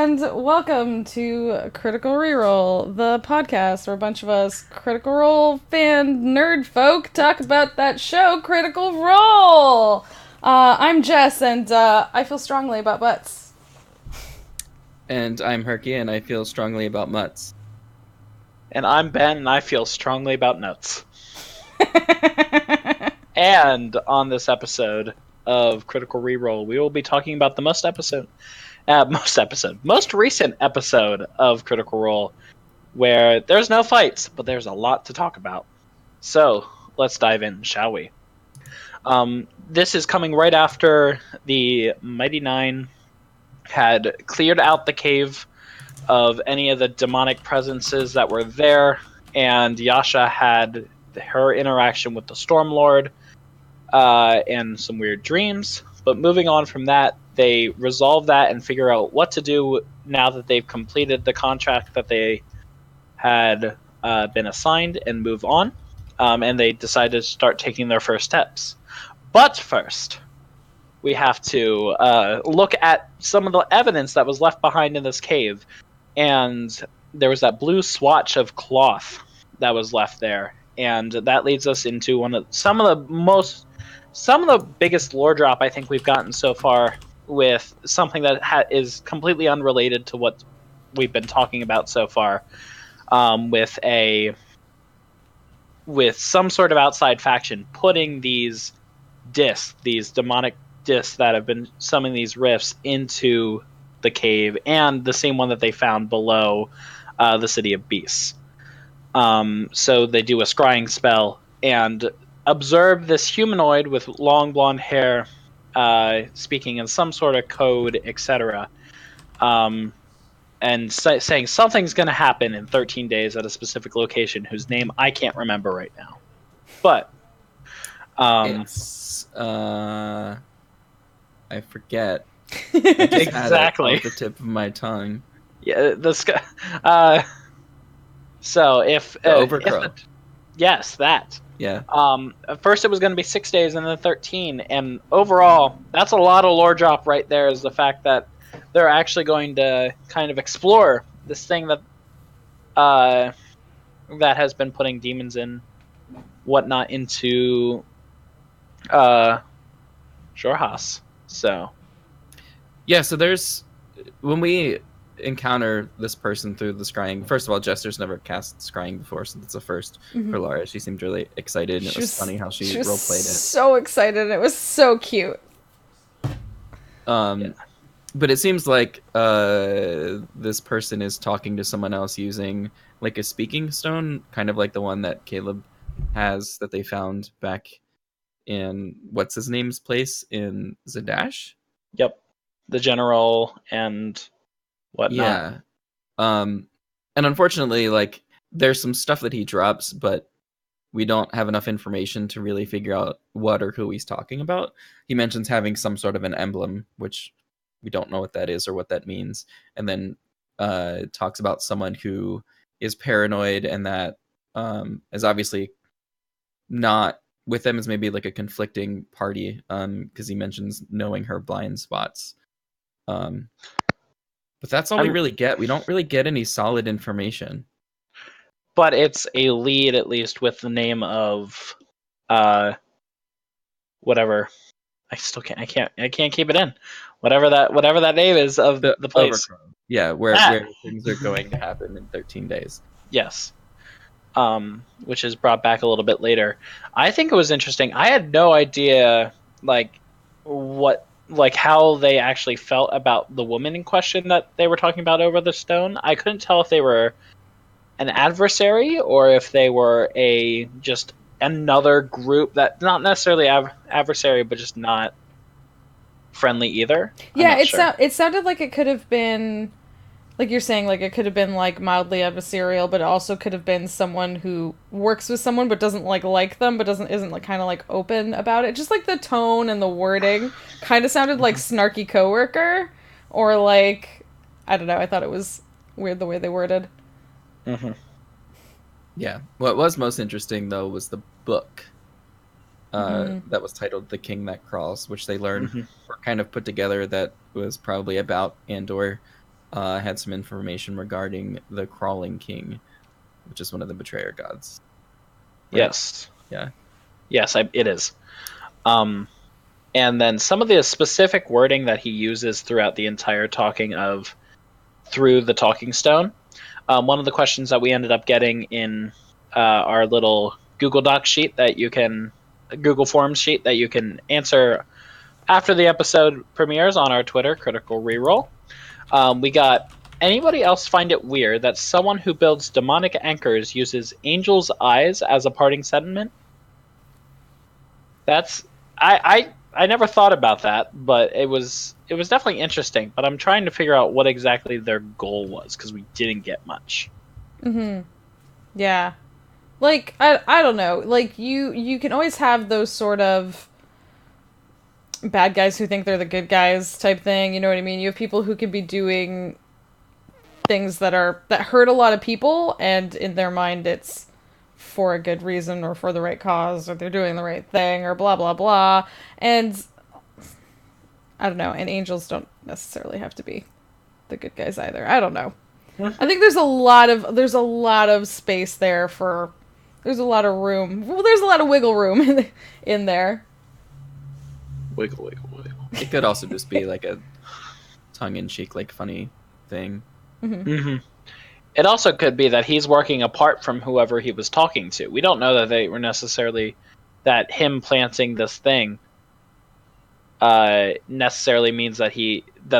and welcome to Critical Reroll, the podcast where a bunch of us Critical Role fan nerd folk talk about that show, Critical Role. I'm Jess, and I feel strongly about butts. And I'm Herky, and I feel strongly about mutts. And I'm Ben, and I feel strongly about nuts. And on this episode of Critical Reroll, we will be talking about the most recent episode of Critical Role, where there's no fights, but there's a lot to talk about. So let's dive in, shall we? This is coming right after the Mighty Nein had cleared out the cave of any of the demonic presences that were there, and Yasha had her interaction with the Stormlord and some weird dreams. But moving on from that, they resolve that and figure out what to do now that they've completed the contract that they had been assigned and move on. And they decided to start taking their first steps. But first, we have to look at some of the evidence that was left behind in this cave. And there was that blue swatch of cloth that was left there. And that leads us into some of the biggest lore drop I think we've gotten so far, with something that is completely unrelated to what we've been talking about so far, with some sort of outside faction putting these demonic discs that have been summoning these rifts into the cave, and the same one that they found below the city of beasts. So they do a scrying spell and observe this humanoid with long blonde hair, speaking in some sort of code, etc., and saying something's going to happen in 13 days at a specific location whose name I can't remember right now. But it's I forget. I just exactly had it off the tip of my tongue. Yeah, so if Overcrow. Yes, that. Yeah. First it was going to be 6 days and then 13, and overall that's a lot of lore drop right there. Is the fact that they're actually going to kind of explore this thing that has been putting demons and whatnot into Jorhas. So Yeah, so when we encounter this person through the scrying, first of all, Jester's never cast scrying before, so that's a first for Laura. She seemed really excited, and it was funny how she roleplayed it. So excited, it was so cute. Yeah. But it seems like this person is talking to someone else using like a speaking stone, kind of like the one that Caleb has that they found back in what's his name's place in Zadash. Yep, the general and whatnot. Yeah. And unfortunately, like, there's some stuff that he drops, but we don't have enough information to really figure out what or who he's talking about. He mentions having some sort of an emblem, which we don't know what that is or what that means. And then talks about someone who is paranoid, and that is obviously not with them, as maybe like a conflicting party, because he mentions knowing her blind spots. But that's all we really get. We don't really get any solid information. But it's a lead, at least, with the name of whatever. I can't keep it in. Whatever that name is of the place. Overcrow. Yeah, where things are going to happen in 13 days. Yes. Which is brought back a little bit later. I think it was interesting. I had no idea how they actually felt about the woman in question that they were talking about over the stone. I couldn't tell if they were an adversary or if they were just another group that not necessarily adversary, but just not friendly either. Yeah, it sounded like it could have been, like you're saying, like it could have been like mildly adversarial, but it also could have been someone who works with someone but doesn't like them, but isn't like kind of like open about it. Just like the tone and the wording kind of sounded like snarky coworker, or like, I don't know. I thought it was weird the way they worded. Mm-hmm. Yeah. What was most interesting though was the book that was titled "The King That Crawls," which they learned or kind of put together that was probably about Andor. had some information regarding the Crawling King, which is one of the betrayer gods. Right? Yes. Yeah. Yes, it is. And then some of the specific wording that he uses throughout the entire talking of through the talking stone. One of the questions that we ended up getting in our little Google Doc sheet that you can Google Forms sheet that you can answer after the episode premieres on our Twitter, Critical Reroll. We got, anybody else find it weird that someone who builds demonic anchors uses angel's eyes as a parting sentiment? That's I never thought about that, but it was definitely interesting. But I'm trying to figure out what exactly their goal was because we didn't get much. Yeah. Like, I don't know. Like, you can always have those sort of bad guys who think they're the good guys type thing, you know what I mean? You have people who could be doing things that hurt a lot of people, and in their mind it's for a good reason or for the right cause, or they're doing the right thing, or blah, blah, blah. And I don't know, and angels don't necessarily have to be the good guys either. I don't know. I think there's a lot of space there there's a lot of room. Well, there's a lot of wiggle room in there. Wiggle, wiggle, wiggle. It could also just be like a tongue-in-cheek, like funny thing. It also could be that he's working apart from whoever he was talking to. We don't know that they were necessarily that him planting this thing necessarily means that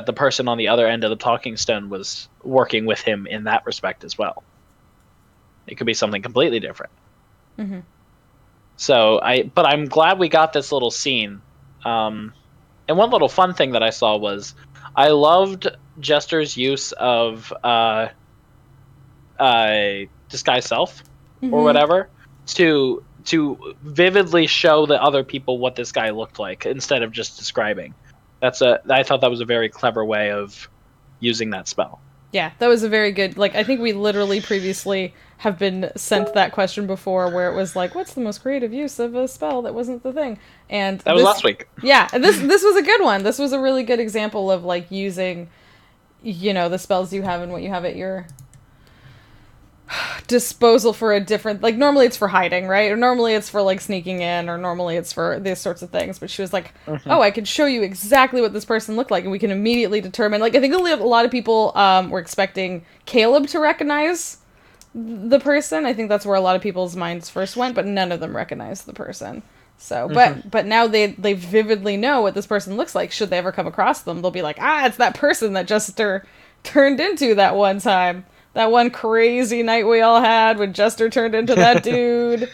the person on the other end of the talking stone was working with him in that respect as well. It could be something completely different. So I'm glad we got this little scene. And one little fun thing that I saw was I loved Jester's use of disguise self or whatever to vividly show the other people what this guy looked like instead of just describing. I thought that was a very clever way of using that spell. Yeah, that was a very good, like, I think we literally previously have been sent that question before where it was like, what's the most creative use of a spell that wasn't the thing? And that was last week. Yeah, and this was a good one. This was a really good example of, like, using, the spells you have and what you have at your disposal for a different, like, normally it's for hiding, right? Or normally it's for, like, sneaking in, or normally it's for these sorts of things. But she was like, oh, I could show you exactly what this person looked like, and we can immediately determine, like, I think a lot of people were expecting Caleb to recognize the person. I think that's where a lot of people's minds first went, but none of them recognized the person. So, but now they vividly know what this person looks like. Should they ever come across them, they'll be like, it's that person that Jester turned into that one time. That one crazy night we all had when Jester turned into that dude.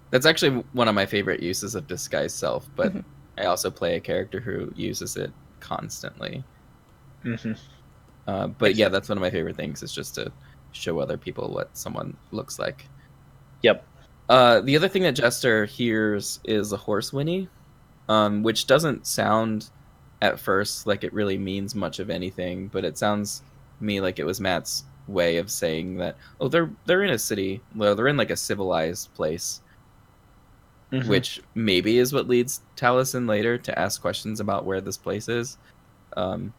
That's actually one of my favorite uses of disguise self, but I also play a character who uses it constantly. But yeah, that's one of my favorite things, is just to show other people what someone looks like. Yep. The other thing that Jester hears is a horse whinny, which doesn't sound at first like it really means much of anything, but it sounds me like it was Matt's way of saying that, oh, they're in a city, well, they're in like a civilized place, which maybe is what leads Taliesin later to ask questions about where this place is. But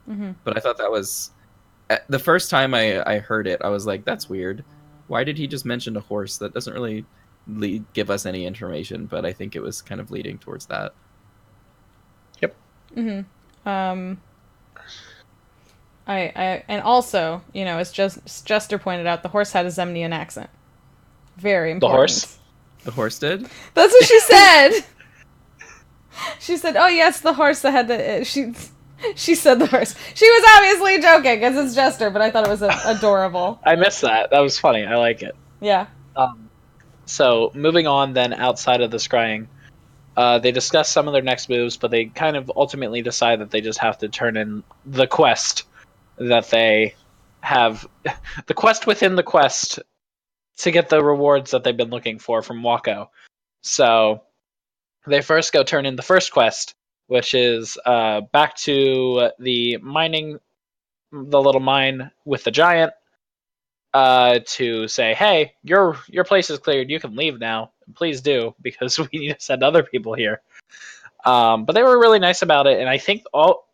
I thought that was, the first time I heard it, I was like, that's weird. Why did he just mention a horse? That doesn't really give us any information, but I think it was kind of leading towards that. Yep. And also, as Jester pointed out, the horse had a Zemnian accent. Very important. The horse? The horse did? That's what she said! She said, oh yes, the horse that had the... She said the horse. She was obviously joking, because it's Jester, but I thought it was adorable. I missed that. That was funny. I like it. Yeah. So, moving on then outside of the scrying, they discuss some of their next moves, but they kind of ultimately decide that they just have to turn in the quest that they have, the quest within the quest, to get the rewards that they've been looking for from Wako. So they first go turn in the first quest, which is back to the little mine with the giant, to say, hey, your place is cleared, you can leave now. Please do, because we need to send other people here. But they were really nice about it, and I think,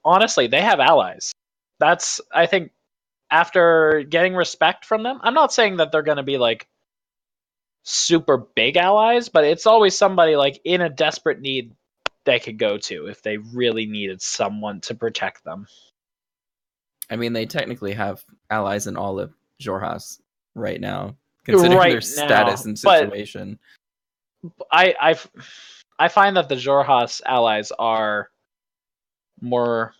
honestly, they have allies. that's, I think, after getting respect from them, I'm not saying that they're going to be like super big allies, but it's always somebody like in a desperate need they could go to if they really needed someone to protect them. I mean, they technically have allies in all of Jorhas right now, considering their status and situation. I find that the Jorhas allies are more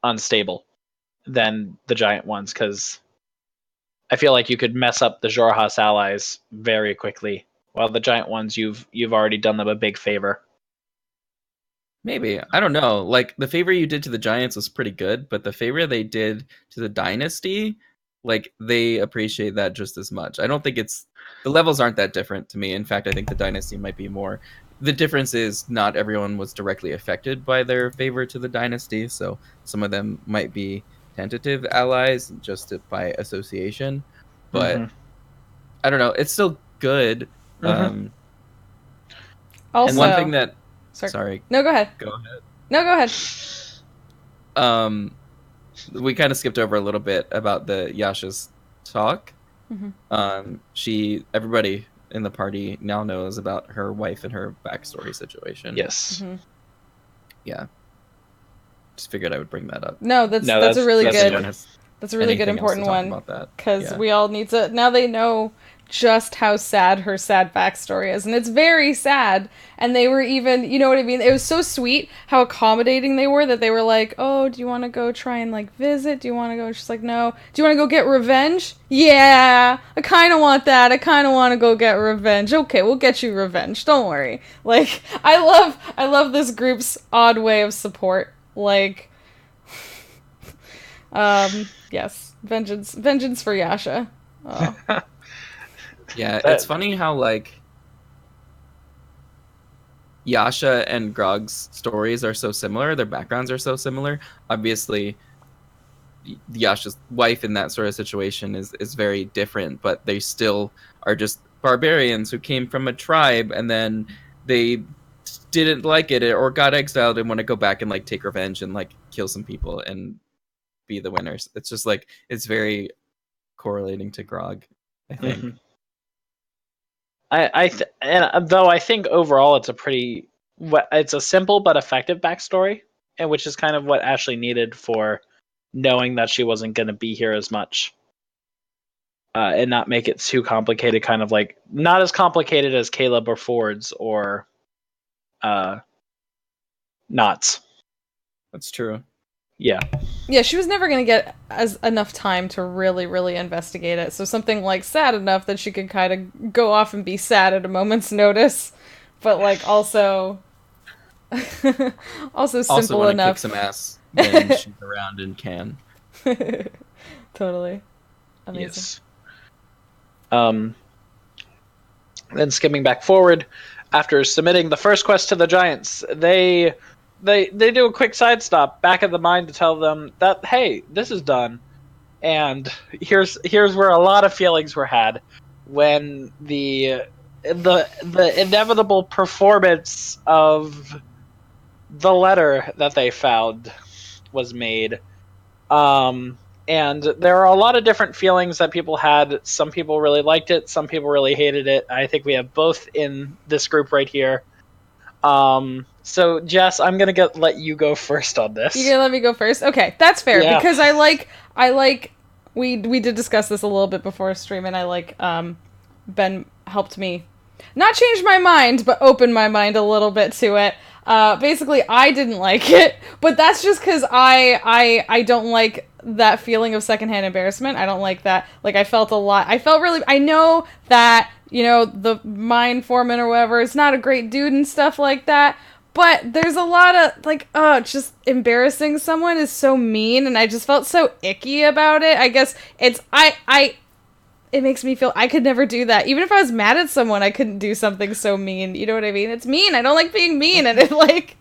unstable than the giant ones, because I feel like you could mess up the Jorhas allies very quickly, while the giant ones, you've already done them a big favor. Maybe. I don't know. Like, the favor you did to the Giants was pretty good, but the favor they did to the Dynasty, like, they appreciate that just as much. I don't think the levels aren't that different to me. In fact, I think the Dynasty might be more. The difference is not everyone was directly affected by their favor to the Dynasty, so some of them might be tentative allies just by association. But, I don't know. It's still good. Also, and one thing that... Sorry. No, go ahead. Go ahead. No, go ahead. We kind of skipped over a little bit about the Yasha's talk. Everybody in the party now knows about her wife and her backstory situation. Yes. Yeah. Just figured I would bring that up. No, that's a really good. That's a really good important one, because we all need to. Now they know just how sad her sad backstory is, and it's very sad. And they were even, you know what I mean? It was so sweet how accommodating they were, that they were like, "Oh, do you want to go try and like visit? Do you want to go?" She's like, "No." "Do you want to go get revenge?" "Yeah, I kind of want that. I kind of want to go get revenge." "Okay, we'll get you revenge. Don't worry." Like, I love this group's odd way of support. Like, yes, vengeance for Yasha. Oh. Yeah, it's funny how, like, Yasha and Grog's stories are so similar. Their backgrounds are so similar. Obviously, Yasha's wife in that sort of situation is very different, but they still are just barbarians who came from a tribe, and then they didn't like it or got exiled and want to go back and, like, take revenge and, like, kill some people and be the winners. It's just, like, it's very correlating to Grog, I think. Though I think overall it's a simple but effective backstory, and which is kind of what Ashley needed for knowing that she wasn't going to be here as much, and not make it too complicated. Kind of like not as complicated as Caleb or Ford's or Knott's. That's true. Yeah. Yeah, she was never going to get enough time to really, really investigate it. So something like sad enough that she could kind of go off and be sad at a moment's notice, but like also simple also enough. Kick some ass when she's around and can. Totally. Amazing. Yes. Then skimming back forward, after submitting the first quest to the Giants, they do a quick side stop back at the mine to tell them that, hey, this is done. And here's where a lot of feelings were had when the inevitable performance of the letter that they found was made. And there are a lot of different feelings that people had. Some people really liked it, some people really hated it. I think we have both in this group right here. So Jess, I'm gonna let you go first on this. You're gonna let me go first? Okay, that's fair, because I like we did discuss this a little bit before stream, and I like Ben helped me not change my mind, but open my mind a little bit to it. Basically, I didn't like it, but that's just because I don't like that feeling of secondhand embarrassment. I don't like that. Like, I felt really, I know that, you know, the mine foreman or whatever is not a great dude and stuff like that, but there's a lot of, like, just embarrassing someone is so mean, and I just felt so icky about it. I guess it makes me feel I could never do that. Even if I was mad at someone, I couldn't do something so mean. You know what I mean? It's mean. I don't like being mean, and it, like...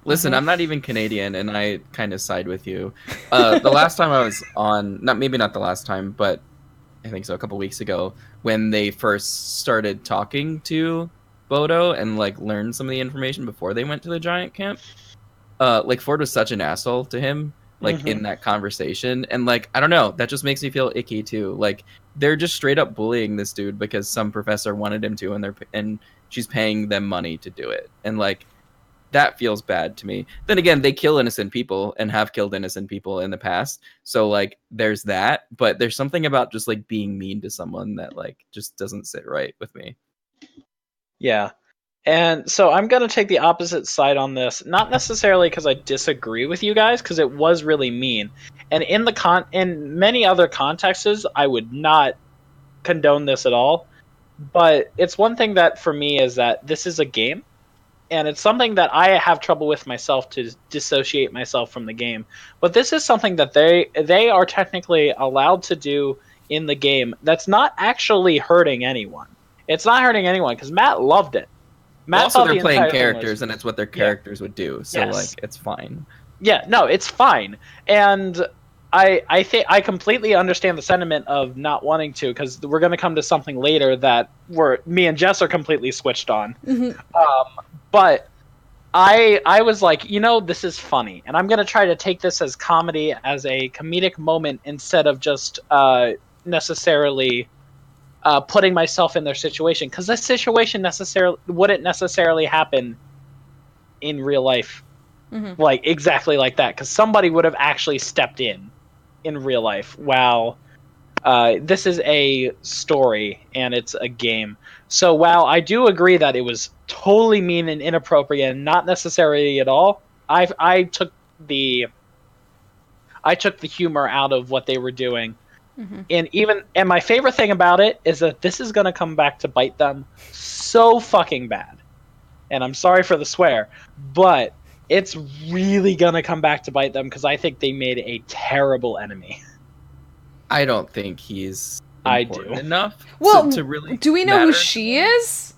Listen, I'm not even Canadian, and I kind of side with you. The last time I was on, maybe not the last time, but I think so, a couple weeks ago, when they first started talking to Bodo and like learned some of the information before they went to the giant camp, like Ford was such an asshole to him like in that conversation, and like I don't know, that just makes me feel icky too. Like they're just straight up bullying this dude because some professor wanted him to, and she's paying them money to do it, and like that feels bad to me. Then again, they kill innocent people and have killed innocent people in the past, so like there's that. But there's something about just like being mean to someone that like just doesn't sit right with me. Yeah. And so I'm going to take the opposite side on this, not necessarily because I disagree with you guys, because it was really mean. And in many other contexts, I would not condone this at all. But it's one thing that for me is that this is a game, and it's something that I have trouble with myself to dissociate myself from the game. But this is something that they are technically allowed to do in the game that's not actually hurting anyone. It's not hurting anyone because Matt loved it. Matt Also, they're playing entire thing characters, and it's what their characters would do. So Yes. like it's fine. Yeah, no, it's fine. And I think I completely understand the sentiment of not wanting to, because we're going to come to something later that me and Jess are completely switched on. But I was like, this is funny, and I'm going to try to take this as comedy, as a comedic moment, instead of just necessarily putting myself in their situation, because this situation wouldn't necessarily happen in real life, like exactly like that, because somebody would have actually stepped in real life. While this is a story and it's a game, so while I do agree that it was totally mean and inappropriate and not necessarily at all, I took the humor out of what they were doing. And my favorite thing about it is that this is going to come back to bite them so fucking bad. And I'm sorry for the swear, but it's really going to come back to bite them, because I think they made a terrible enemy. I don't think he's important enough to really do we know matter. who she is?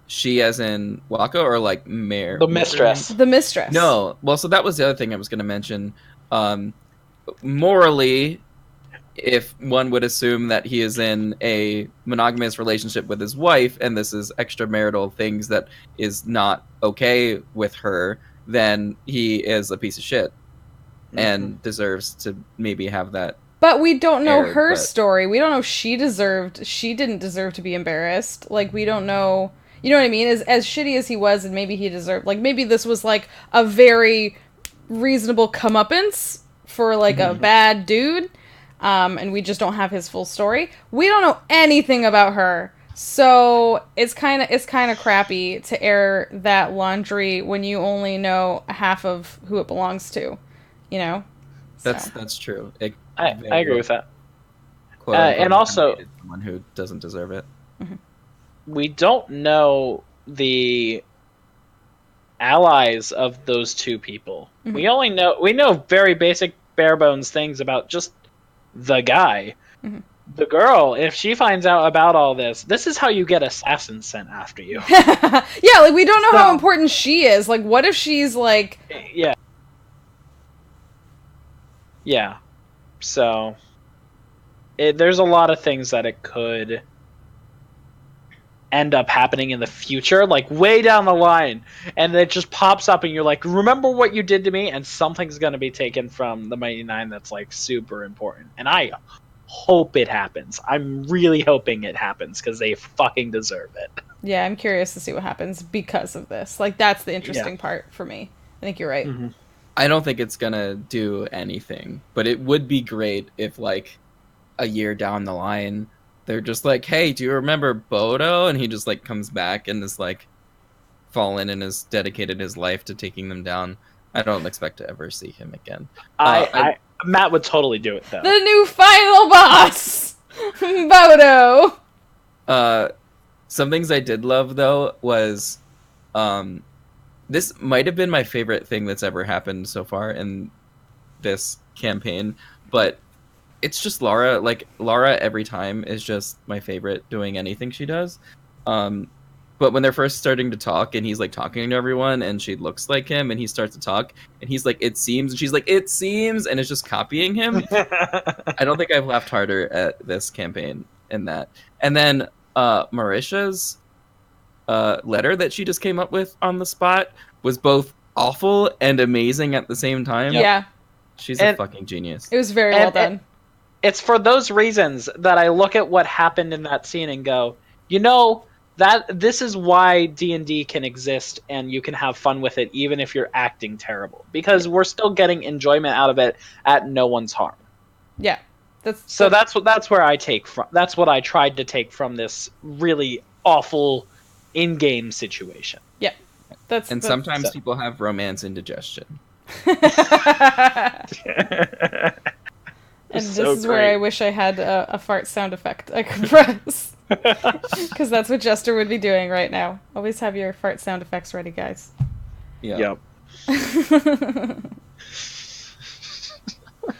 She as in Waka, or like Mare? The mistress. The mistress. No. Well, so that was the other thing I was going to mention. Morally, if one would assume that he is in a monogamous relationship with his wife, and this is extramarital things that is not okay with her, then he is a piece of shit and deserves to maybe have that. But we don't know her story. We don't know if she didn't deserve to be embarrassed. Like, we don't know, you know what I mean? As shitty as he was, and maybe he deserved, like, maybe this was like a very reasonable comeuppance for like a bad dude. And we just don't have his full story. We don't know anything about her, so it's kind of crappy to air that laundry when you only know half of who it belongs to. So. That's true. I agree with that. And also, someone who doesn't deserve it. We don't know the allies of those two people. We know very basic, bare bones things about just the guy. The girl, if she finds out about all this is how you get assassins sent after you. Yeah, like, we don't know how important she is. Like, what if she's like... Yeah. So, there's a lot of things that it could end up happening in the future, like way down the line, and it just pops up and you're like, remember what you did to me? And something's going to be taken from the Mighty Nein that's like super important. And I hope it happens. I'm really hoping it happens, because they fucking deserve it. Yeah, I'm curious to see what happens because of this. Like, that's the interesting part for me. I think you're right. I don't think it's gonna do anything, but it would be great if, like, a year down the line, they're just like, hey, do you remember Bodo? And he just, like, comes back and is, like, fallen and has dedicated his life to taking them down. I don't expect to ever see him again. Matt would totally do it, though. The new final boss! Bodo! Some things I did love, though, was... this might have been my favorite thing that's ever happened so far in this campaign, but it's just Lara. Like, Lara every time is just my favorite doing anything she does. But when they're first starting to talk and he's like talking to everyone and she looks like him and he starts to talk and he's like, it seems, and she's like, it seems, and it's just copying him. I don't think I've laughed harder at this campaign in that. And then Marisha's letter that she just came up with on the spot was both awful and amazing at the same time. Yeah. She's a fucking genius. It was very well done. It's for those reasons that I look at what happened in that scene and go, that this is why D&D can exist and you can have fun with it even if you're acting terrible, because we're still getting enjoyment out of it at no one's harm. Yeah. That's where I take from. That's what I tried to take from this really awful in-game situation. Yeah. Sometimes people have romance indigestion. And this is where I wish I had a fart sound effect I could press. Because that's what Jester would be doing right now. Always have your fart sound effects ready, guys. Yeah. Yep.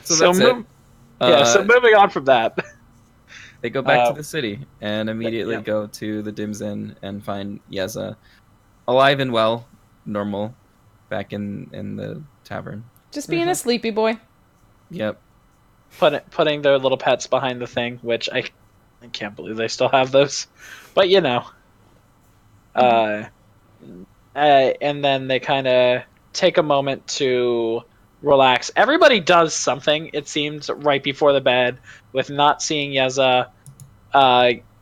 So that's it. So moving on from that. They go back to the city and immediately go to the Dim's Inn and find Yeza alive and well, normal, back in the tavern. Just being a sleepy boy. Yep. Putting their little pets behind the thing, which I can't believe they still have those. But and then they kind of take a moment to relax. Everybody does something, it seems, right before the bed with not seeing Yeza.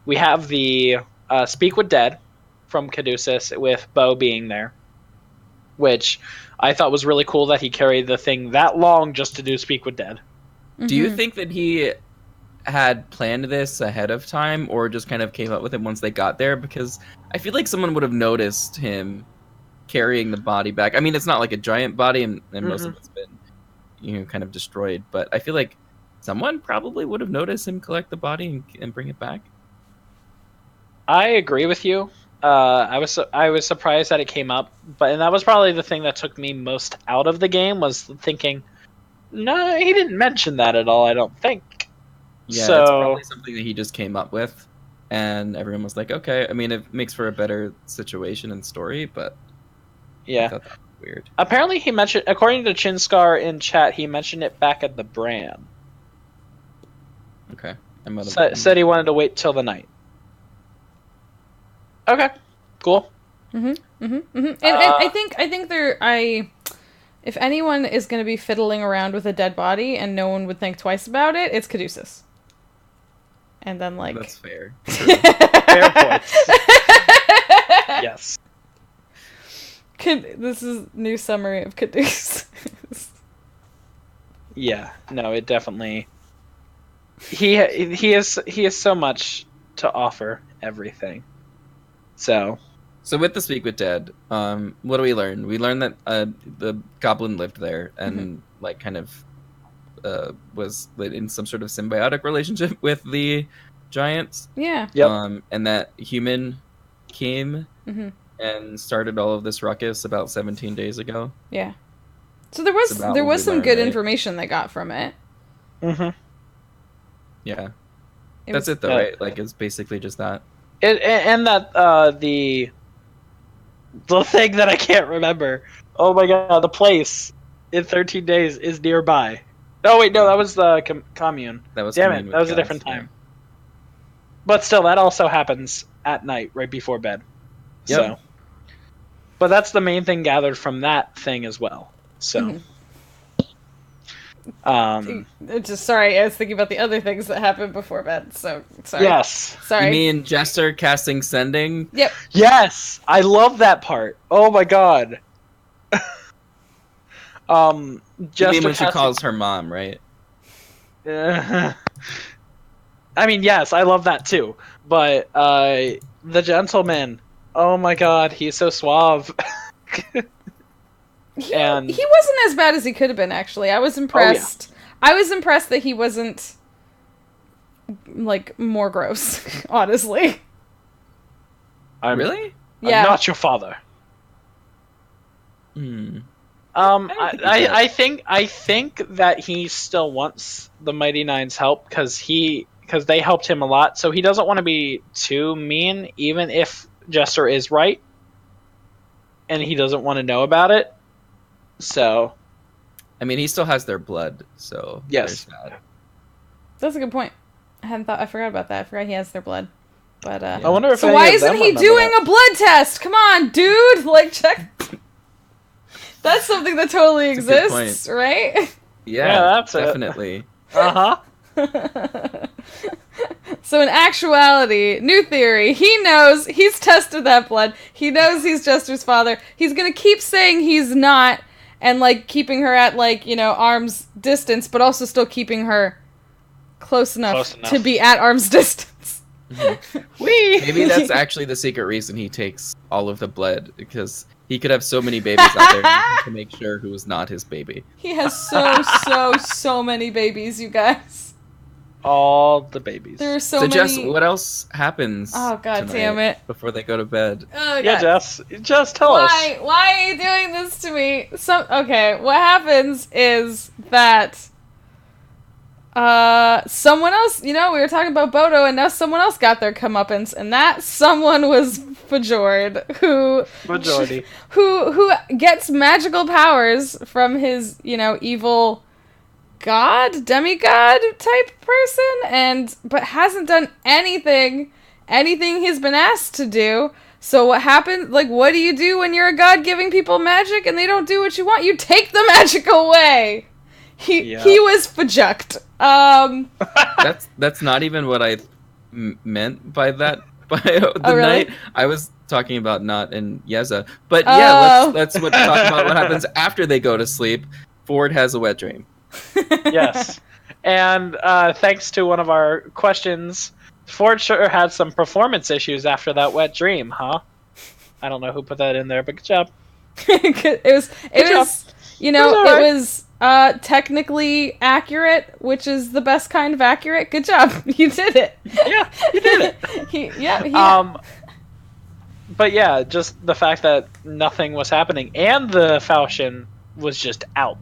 We have the Speak with Dead from Caduceus with Bo being there, which I thought was really cool that he carried the thing that long just to do Speak with Dead. Do you think that he had planned this ahead of time or just kind of came up with it once they got there? Because I feel like someone would have noticed him carrying the body back. I mean, it's not like a giant body and most of it's been kind of destroyed, but I feel like someone probably would have noticed him collect the body and bring it back. I agree with you. I was surprised that it came up, and that was probably the thing that took me most out of the game, was thinking, no, he didn't mention that at all, I don't think. Yeah, it's probably something that he just came up with, and everyone was like, okay. I mean, it makes for a better situation and story, but yeah, I thought that was weird. Apparently he mentioned, according to Chinscar in chat, he mentioned it back at the Bran. Okay. Said he wanted to wait till the night. Okay, cool. And I think if anyone is going to be fiddling around with a dead body and no one would think twice about it, it's Caduceus. And then, like... That's fair. Fair points. Yes. This is new summary of Caduceus. Yeah, no, it definitely... He has so much to offer everything. So with the Speak with Dead, what do we learn? We learn that the goblin lived there and like kind of was in some sort of symbiotic relationship with the giants. Yeah. Yep. And that human came and started all of this ruckus about 17 days ago. Yeah. So there was some good information they got from it. Yeah. That's it though, right? Like it's basically just that. And that the thing that I can't remember. Oh my god, the place in 13 days is nearby. Oh wait, no, that was the commune. That was Damn it, that was a different time. But still, that also happens at night, right before bed. Yep. So, but that's the main thing gathered from that thing as well. So, just sorry, I was thinking about the other things that happened before bed. So sorry. Yes. Sorry. You mean Jester casting sending? Yep. Yes, I love that part. Oh my god. You Jester mean when she calls her mom, right? I mean, yes, I love that too. But the gentleman, oh my god, he's so suave. He wasn't as bad as he could have been, actually. I was impressed. Oh, yeah. I was impressed that he wasn't, like, more gross, honestly. Really? I'm not your father. I think that he still wants the Mighty Nein's help because they helped him a lot, so he doesn't want to be too mean, even if Jester is right, and he doesn't want to know about it. So, I mean, he still has their blood, so yes, that's a good point. I forgot about that. I forgot he has their blood. But I wonder if so why isn't he doing a blood test? Come on, dude! Like, check. That's something that totally exists, right? Yeah, that's definitely. So in actuality, new theory, he knows, he's tested that blood, he knows he's Jester's father, he's gonna keep saying he's not, and, like, keeping her at, like, you know, arm's distance, but also still keeping her close enough to be at arm's distance. Maybe that's actually the secret reason he takes all of the blood, because he could have so many babies out there to make sure who's not his baby. He has so many babies, you guys. All the babies. There are so many. Jess, what else happens? Oh, God damn it. Before they go to bed? Oh, yeah, Jess. Jess, tell us. Why are you doing this to me? Okay, what happens is that someone else, you know, we were talking about Bodo, and now someone else got their comeuppance, and that someone was Fjord, who gets magical powers from his, you know, evil demigod type person, but hasn't done anything he's been asked to do. So what happens, like, what do you do when you're a god giving people magic and they don't do what you want? You take the magic away. He was Fjucked. That's not even what I meant by that. By the night, I was talking about Not and Yeza. But yeah, let's talk about what happens after they go to sleep. Fjord has a wet dream. Yes. And thanks to one of our questions, Fjord sure had some performance issues after that wet dream, huh? I don't know who put that in there, but good job. it was you know, it was technically accurate, which is the best kind of accurate. Good job. You did it. Yeah, you did it. But yeah, just the fact that nothing was happening and the falchion was just out.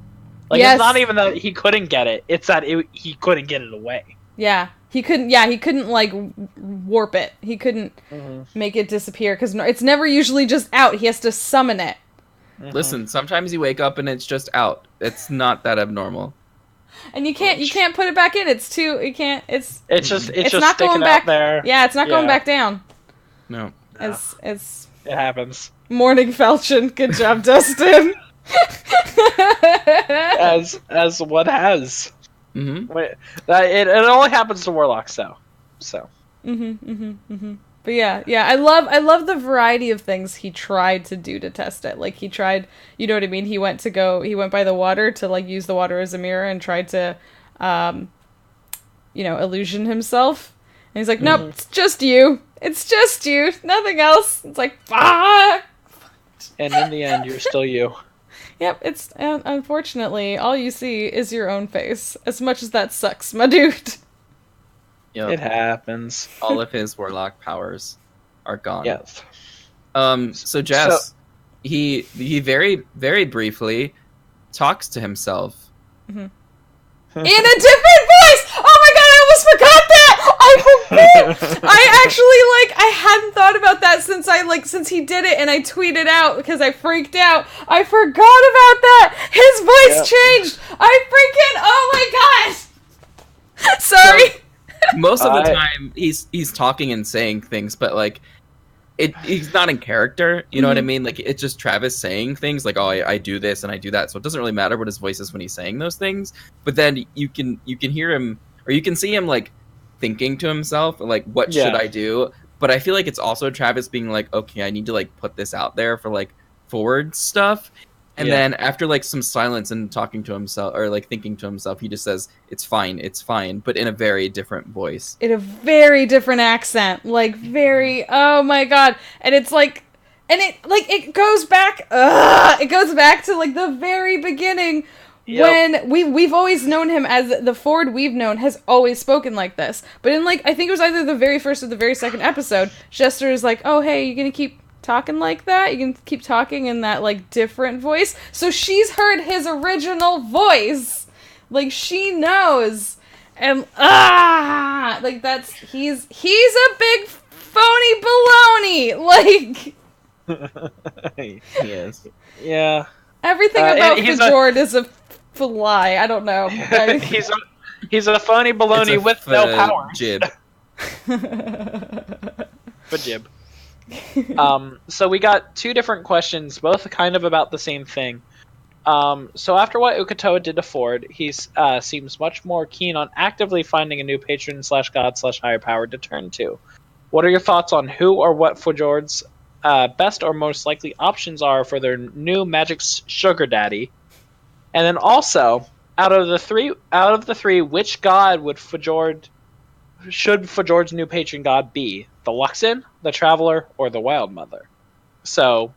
Like, it's not even that he couldn't get it, it's that he couldn't get it away. Yeah, he couldn't, like, warp it. He couldn't make it disappear, because it's never usually just out. He has to summon it. Listen, sometimes you wake up and it's just out. It's not that abnormal. And you can't put it back in. It's just not going back back there. Yeah, it's not going back down. No. It happens. Morning falchion. Good job, Dustin. as one has. Mm-hmm. It only happens to warlocks, though. So. But yeah, I love the variety of things he tried to do to test it. Like, he tried, you know what I mean? He went by the water to, like, use the water as a mirror and tried to, you know, illusion himself. And he's like, nope, it's just you. It's just you. Nothing else. It's like, fuck. And in the end, you're still you. Yep, it's, unfortunately, all you see is your own face. As much as that sucks, my dude. Yep. It happens. All of his warlock powers are gone. Yes. So Jess, he very, very briefly talks to himself. In a different voice! Oh my god, I almost forgot that! I actually, I hadn't thought about that since he did it and I tweeted out because I freaked out. I forgot about that! His voice changed! Oh my god! Sorry! So, most of the time, he's talking and saying things, but, like, he's not in character, you know what I mean? Like, it's just Travis saying things, like, oh, I do this and I do that, so it doesn't really matter what his voice is when he's saying those things, but then you can hear him, or you can see him, like, thinking to himself, like, what should I do? But I feel like it's also Travis being like, okay, I need to, like, put this out there for, like, forward stuff. And then after, like, some silence and talking to himself, or, like, thinking to himself, he just says, it's fine, but in a very different voice. In a very different accent. Like, very, oh my god. And it's like, and it goes back, it goes back to, like, the very beginning. Yep. When we've always known him as the Fjord we've known has always spoken like this. But in, like, I think it was either the very first or the very second episode, Jester is like, oh, hey, you gonna keep talking like that? You can keep talking in that, like, different voice. So she's heard his original voice. Like, she knows. And, like, that's, he's a big phony baloney. Like, He is. Yeah. Everything about Fjord is a lie. I don't know. He's a phony baloney with no power. Jib. Jib. So we got two different questions, both kind of about the same thing. So after what Ukatoa did to Ford, he seems much more keen on actively finding a new patron / god / higher power to turn to. What are your thoughts on who or what Fjord's best or most likely options are for their new magic sugar daddy? And then also, out of the three, which god should Fjord's new patron god be? The Luxon, the Traveler, or the Wild Mother? So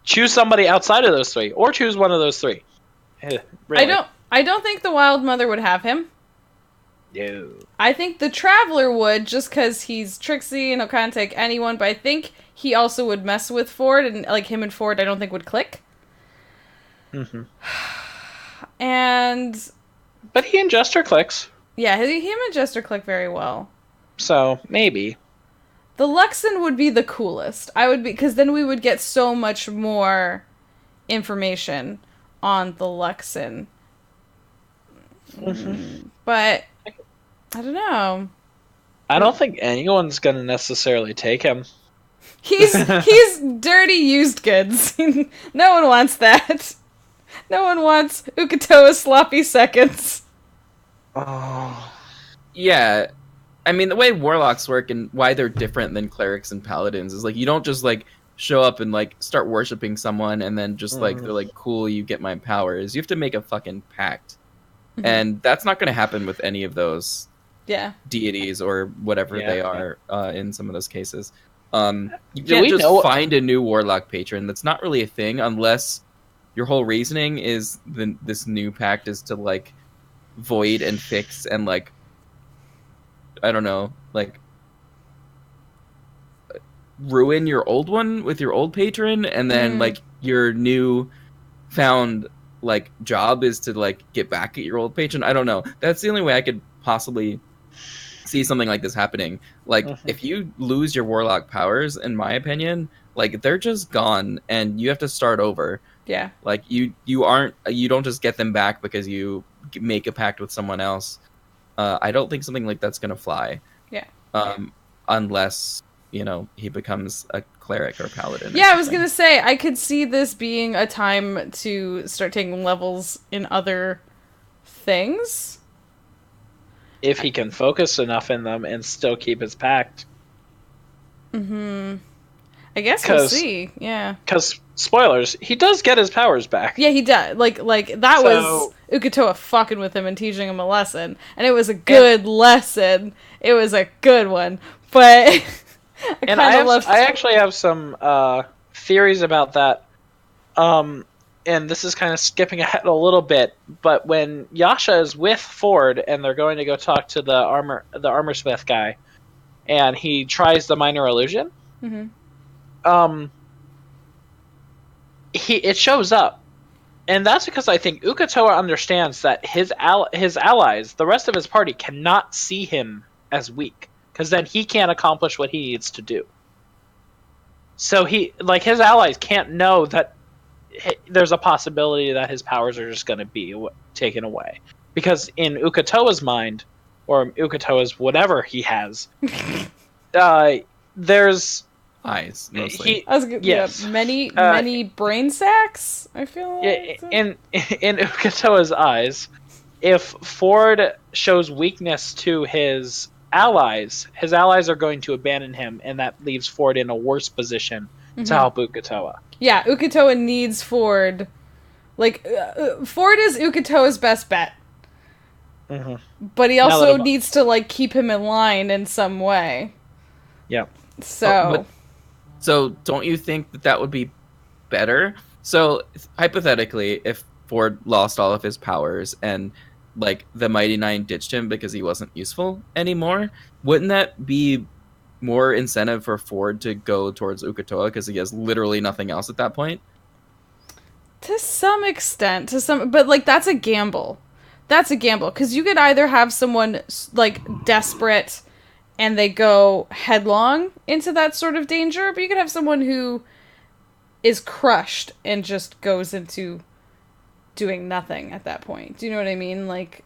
choose somebody outside of those three, or choose one of those three. Really. I don't think the Wild Mother would have him. No. I think the Traveler would, just because he's tricksy and he'll kind of take anyone, but I think he also would mess with Ford, and like him and Ford I don't think would click. Mm-hmm. And... But he and Jester clicks. Yeah, him and Jester click very well. So, maybe. The Luxon would be the coolest. Because then we would get so much more information on the Luxon. Mm-hmm. But, I don't know. I don't think anyone's gonna necessarily take him. He's dirty used goods. No one wants that. No one wants Ukatoa's sloppy seconds. Oh. Yeah. I mean, the way warlocks work and why they're different than clerics and paladins is, like, you don't just, like, show up and, like, start worshipping someone and then just, like, they're like, cool, you get my powers. You have to make a fucking pact. Mm-hmm. And that's not going to happen with any of those deities or whatever they are in some of those cases. You can't just find a new warlock patron. That's not really a thing unless your whole reasoning is this new pact is to, like, void and fix and, like, I don't know, like, ruin your old one with your old patron, and then like your new found like job is to like get back at your old patron. I don't know. That's the only way I could possibly see something like this happening. Like, if you lose your warlock powers, in my opinion, like, they're just gone and you have to start over. Yeah. Like, you don't just get them back because you make a pact with someone else. I don't think something like that's gonna fly. Yeah. Unless, you know, he becomes a cleric or paladin. Yeah, I was gonna say, I could see this being a time to start taking levels in other things. If he can focus enough in them and still keep his pact. Mm-hmm. I guess we'll see. Yeah. Because, spoilers, he does get his powers back. Yeah, he does. Like that was Ukatoa fucking with him and teaching him a lesson. And it was a good lesson. It was a good one. But I actually have some theories about that. And this is kind of skipping ahead a little bit, but when Yasha is with Ford and they're going to go talk to the armorsmith guy, and he tries the minor illusion, it shows up, and that's because I think Ukatoa understands that his allies, the rest of his party, cannot see him as weak, because then he can't accomplish what he needs to do. So his allies can't know that there's a possibility that his powers are just going to be taken away. Because in Ukatoa's mind, or Ukatoa's whatever he has, there's... eyes, mostly. Many brain sacs, I feel like. In Ukatoa's eyes, if Ford shows weakness to his allies are going to abandon him, and that leaves Ford in a worse position to help Ukatoa. Yeah, Ukatoa needs Ford. Like, Ford is Ukatoa's best bet. But he also needs to, like, keep him in line in some way. Yeah. So... So, don't you think that would be better? So, hypothetically, if Ford lost all of his powers and, like, the Mighty Nein ditched him because he wasn't useful anymore, wouldn't that be more incentive for Ford to go towards Ukatoa because he has literally nothing else at that point? To some extent. But, like, that's a gamble. Because you could either have someone, like, desperate and they go headlong into that sort of danger, but you could have someone who is crushed and just goes into doing nothing at that point. Do you know what I mean? Like,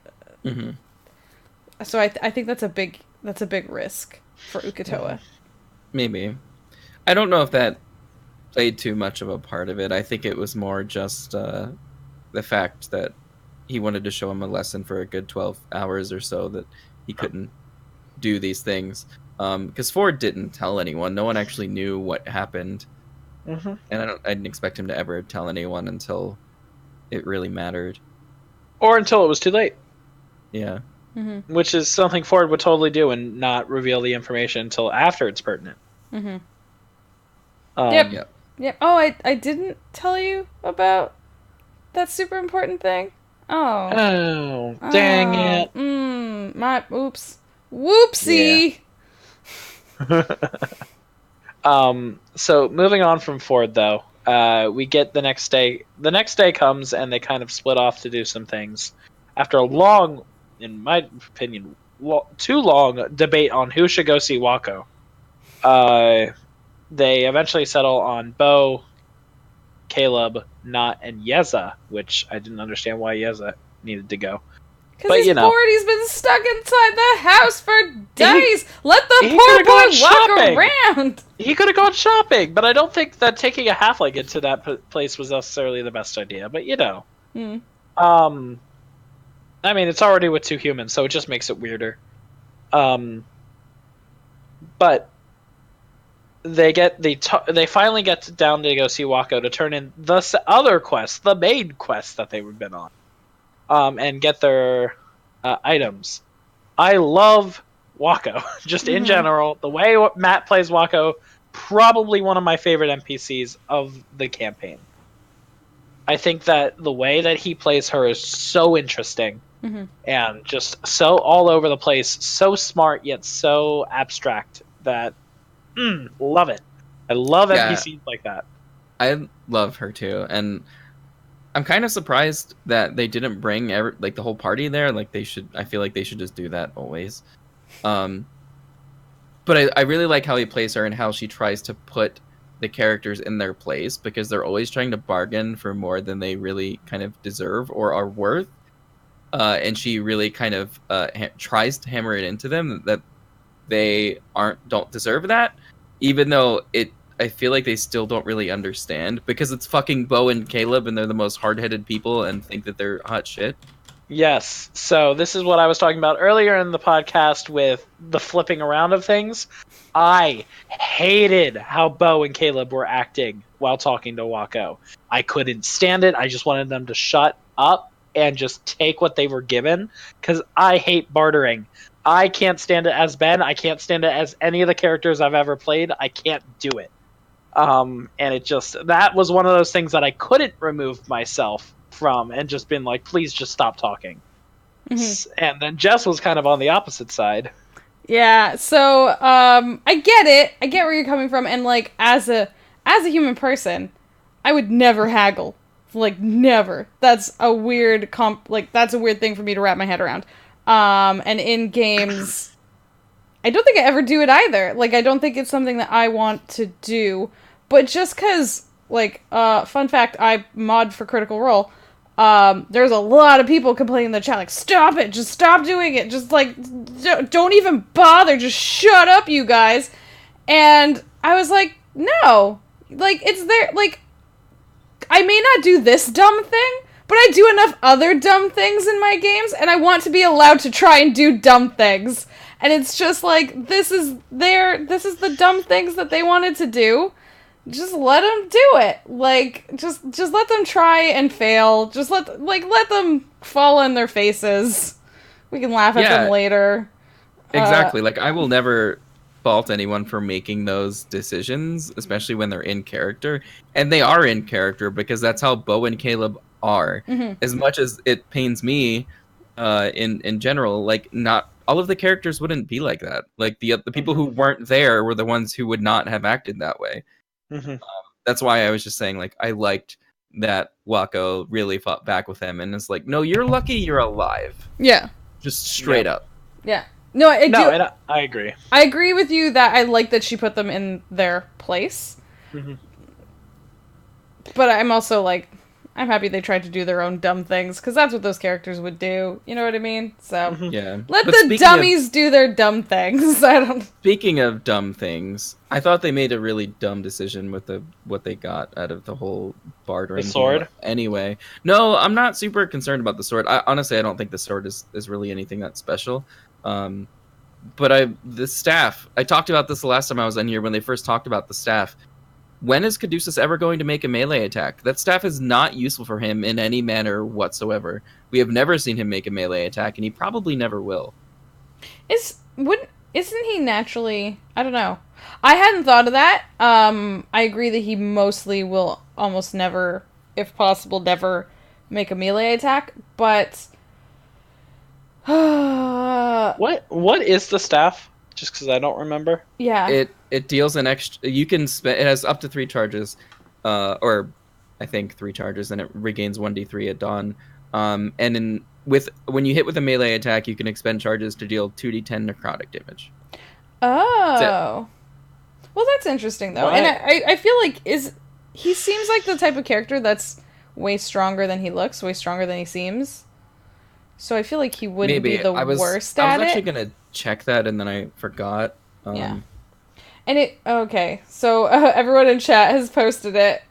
so I think that's a big risk for Ukatoa. Maybe. I don't know if that played too much of a part of it. I think it was more just the fact that he wanted to show him a lesson for a good 12 hours or so that he couldn't do these things. Because Ford didn't tell anyone. No one actually knew what happened. Mm-hmm. And I didn't expect him to ever tell anyone until it really mattered. Or until it was too late. Yeah. Mm-hmm. Which is something Ford would totally do and not reveal the information until after it's pertinent. Mm-hmm. Yep. Yep. Oh, I didn't tell you about that super important thing? Oh, dang it. My oops. Whoopsie. Yeah. So moving on from Ford though, we get the next day. The next day comes and they kind of split off to do some things. After a long, in my opinion, too long debate on who should go see Wako, they eventually settle on Bo, Caleb, Not, and Yeza, which I didn't understand why Yeza needed to go. Because he's bored, he's been stuck inside the house for days. Let the poor boy walk around. He could have gone shopping, but I don't think that taking a halfling into that place was necessarily the best idea. But I mean, it's already with two humans, so it just makes it weirder. But they finally get down to go see Wako to turn in the other quest, the main quest that they've been on, and get their items. I love Wako, just in general. The way Matt plays Wako, probably one of my favorite NPCs of the campaign. I think that the way that he plays her is so interesting and just so all over the place, so smart yet so abstract that love it. I love NPCs like that. I love her too, and I'm kind of surprised that they didn't bring the whole party there. Like they should. I feel like they should just do that always. But I really like how he plays her and how she tries to put the characters in their place, because they're always trying to bargain for more than they really kind of deserve or are worth. And she really kind of tries to hammer it into them that they don't deserve that, even though I feel like they still don't really understand, because it's fucking Bo and Caleb and they're the most hard-headed people and think that they're hot shit. Yes. So this is what I was talking about earlier in the podcast with the flipping around of things. I hated how Bo and Caleb were acting while talking to Wako. I couldn't stand it. I just wanted them to shut up and just take what they were given, because I hate bartering. I can't stand it as Ben. I can't stand it as any of the characters I've ever played. I can't do it. And that was one of those things that I couldn't remove myself from and just been like, please just stop talking. And then Jess was kind of on the opposite side. Yeah, so I get it. I get where you're coming from, and like as a human person, I would never haggle. Like never. That's a weird that's a weird thing for me to wrap my head around. And in games I don't think I ever do it either. Like I don't think it's something that I want to do. But just cuz like fun fact, I mod for Critical Role. There's a lot of people complaining in the chat, like, stop it, just stop doing it, just, like, don't even bother, just shut up, you guys. And I was like, no, like, it's there, like, I may not do this dumb thing, but I do enough other dumb things in my games, and I want to be allowed to try and do dumb things. And it's just like, this is the dumb things that they wanted to do. Just let them do it. Like, just let them try and fail. Just let them fall on their faces. We can laugh at them later. Exactly. Like, I will never fault anyone for making those decisions, especially when they're in character. And they are in character, because that's how Bo and Caleb are. As much as it pains me, in general, like, not all of the characters wouldn't be like that. Like, the people who weren't there were the ones who would not have acted that way. That's why I was just saying, like, I liked that Wako really fought back with him, and it's like, no, you're lucky you're alive. Yeah. Just straight up. Yeah. No, I agree. I agree with you that I like that she put them in their place. But I'm also like, I'm happy they tried to do their own dumb things, because that's what those characters would do. You know what I mean? So, Yeah. let But the dummies do their dumb things. I don't... Speaking of dumb things, I thought they made a really dumb decision with what they got out of the whole bartering. The sword? Anyway. No, I'm not super concerned about the sword. Honestly, I don't think the sword is really anything that special. But the staff, I talked about this the last time I was on here when they first talked about the staff. When is Caduceus ever going to make a melee attack? That staff is not useful for him in any manner whatsoever. We have never seen him make a melee attack, and he probably never will. Isn't he naturally... I don't know. I hadn't thought of that. I agree that he mostly will almost never, if possible, never make a melee attack, but... What is the staff? Just because I don't remember. Yeah. It deals an extra. You can spend. It has up to 3 charges, or I think 3 charges, and it regains 1d3 at dawn. And when you hit with a melee attack, you can expend charges to deal 2d10 necrotic damage. Oh. Well, that's interesting though, and I feel like he seems like the type of character that's way stronger than he looks, way stronger than he seems. So I feel like he wouldn't be the worst at it. I was actually gonna check that, and then I forgot. Yeah. And okay, so everyone in chat has posted it,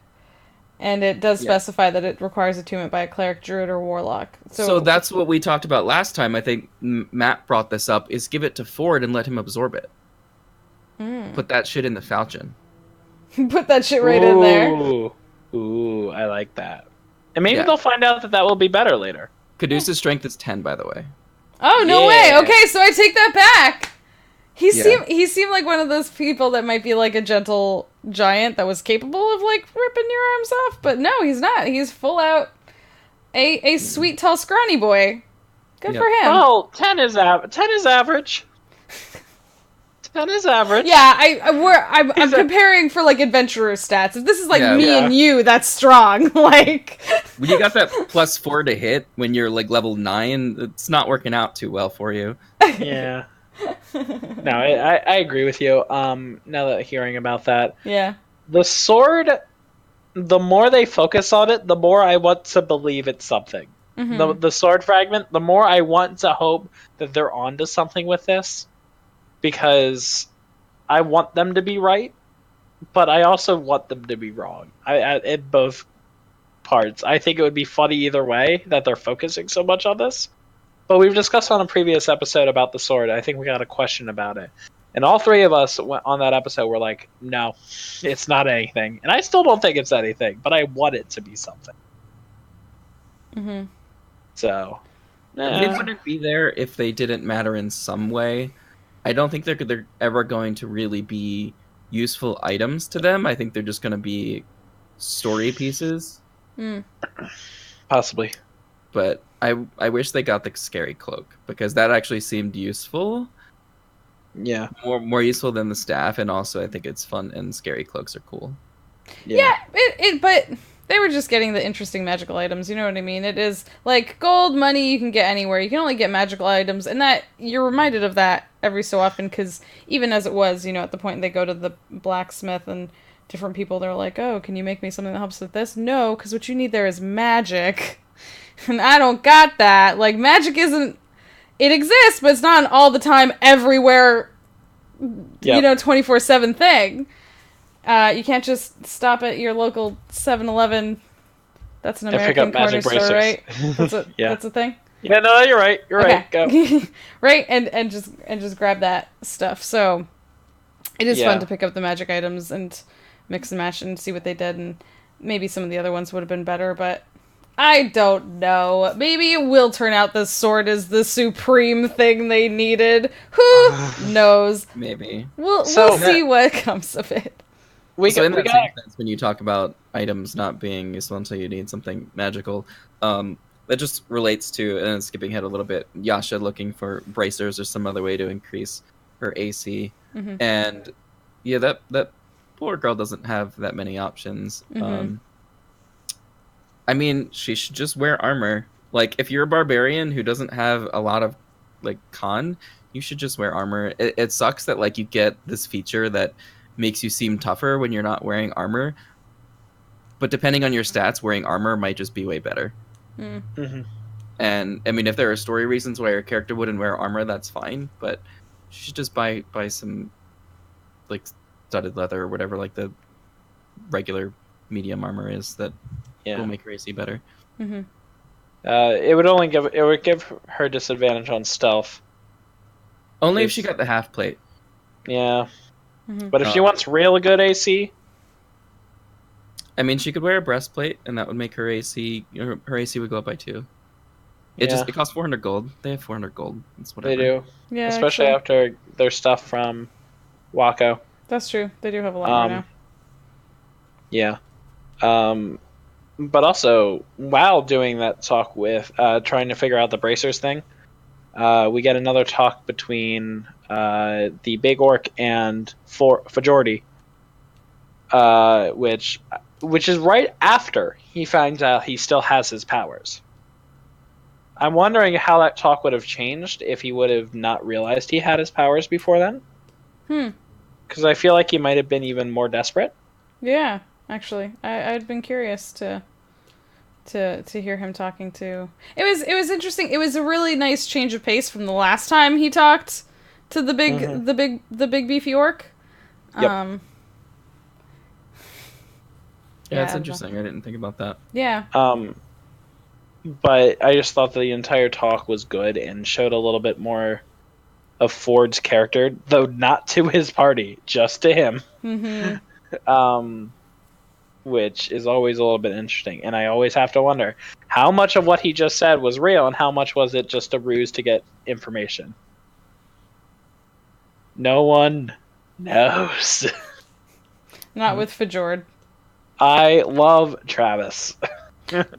and it does specify that it requires attunement by a cleric, druid, or warlock. So that's what we talked about last time. I think Matt brought this up, is give it to Ford and let him absorb it. Put that shit in the falchion. Put that shit right in there. Ooh, I like that. And maybe they'll find out that will be better later. Caduceus' strength is 10, by the way. Oh, no way! Okay, so I take that back! He seemed like one of those people that might be like a gentle giant that was capable of like ripping your arms off, but no, he's not. He's full out a sweet, tall, scrawny boy. Good for him. Oh, 10 is average. 10 is average. Yeah, I'm comparing for like adventurer stats. If this is like and you, that's strong. Like, when you got that +4 to hit when you're like level 9, it's not working out too well for you. Yeah. No, I agree with you. Now that hearing about that, the sword, the more they focus on it, the more I want to believe it's something. Mm-hmm. The sword fragment, the more I want to hope that they're onto something with this. Because I want them to be right, but I also want them to be wrong. In both parts. I think it would be funny either way that they're focusing so much on this. But we've discussed on a previous episode about the sword. I think we got a question about it. And all 3 of us on that episode were like, no, it's not anything. And I still don't think it's anything, but I want it to be something. Mm-hmm. So. It wouldn't be there if they didn't matter in some way. I don't think they're ever going to really be useful items to them. I think they're just going to be story pieces. Possibly. But I wish they got the scary cloak, because that actually seemed useful. Yeah. More useful than the staff, and also I think it's fun, and scary cloaks are cool. Yeah, but they were just getting the interesting magical items, you know what I mean? It is like gold, money, you can get anywhere. You can only get magical items, and that you're reminded of that every so often, because even as it was, at the point they go to the blacksmith and different people, they're like, oh, can you make me something that helps with this? No, because what you need there is magic. And I don't got that. Like, magic isn't... It exists, but it's not an all the time, everywhere, 24/7 thing. You can't just stop at your local 7-Eleven. That's an American corner store, right? That's a thing? Yeah, no, you're right. You're right. Go. Right, and just grab that stuff. So it is fun to pick up the magic items and mix and match and see what they did, and maybe some of the other ones would have been better, but I don't know. Maybe it will turn out the sword is the supreme thing they needed. Who knows? Maybe. We'll see what comes of it. In that same sense, when you talk about items not being useful until you need something magical, that just relates to, and skipping ahead a little bit, Yasha looking for bracers or some other way to increase her AC. Mm-hmm. And that poor girl doesn't have that many options. Mm-hmm. I mean, she should just wear armor. Like, if you're a barbarian who doesn't have a lot of, like, con, you should just wear armor. It sucks that, like, you get this feature that makes you seem tougher when you're not wearing armor. but depending on your stats, wearing armor might just be way better. Mm-hmm. And I mean, if there are story reasons why your character wouldn't wear armor, that's fine. But you should just buy some like studded leather or whatever, like the regular medium armor is, that will make her AC better. Mm-hmm. It would give her disadvantage on stealth. Only if she got the half plate. Yeah. Mm-hmm. But if she wants real good AC, I mean, she could wear a breastplate, and that would make her AC. Her AC would go up by 2. It costs 400 gold. They have 400 gold. That's whatever. they do. Yeah, Especially after their stuff from Wako. That's true. They do have a lot right now. Yeah. But also, while doing that talk with trying to figure out the bracers thing, we get another talk between the big orc and Fjucked, which is right after he finds out he still has his powers. I'm wondering how that talk would have changed if he would have not realized he had his powers before then. Because I feel like he might have been even more desperate. Yeah, actually, I'd been curious to hear him talking to. It was interesting. It was a really nice change of pace from the last time he talked to the big beefy orc. Yep. Yeah, it's interesting. I didn't think about that. Yeah. But I just thought the entire talk was good and showed a little bit more of Ford's character, though not to his party, just to him. Mm-hmm. Which is always a little bit interesting. And I always have to wonder how much of what he just said was real and how much was it just a ruse to get information. No one knows. Not with Fjucked. I love Travis.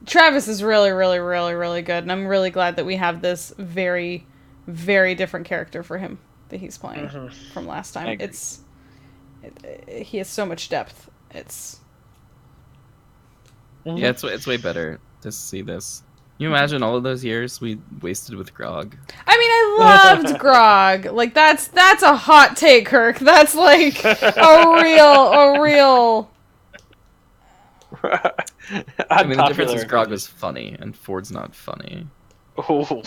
Travis is really, really, really, really good, and I'm really glad that we have this very, very different character for him that he's playing from last time. He has so much depth. Yeah, it's way better to see this. Can you imagine all of those years we wasted with Grog? I mean, I loved Grog. Like, that's a hot take, Herk. That's like a real. I mean, the difference is Grog was funny, and Ford's not funny. Oh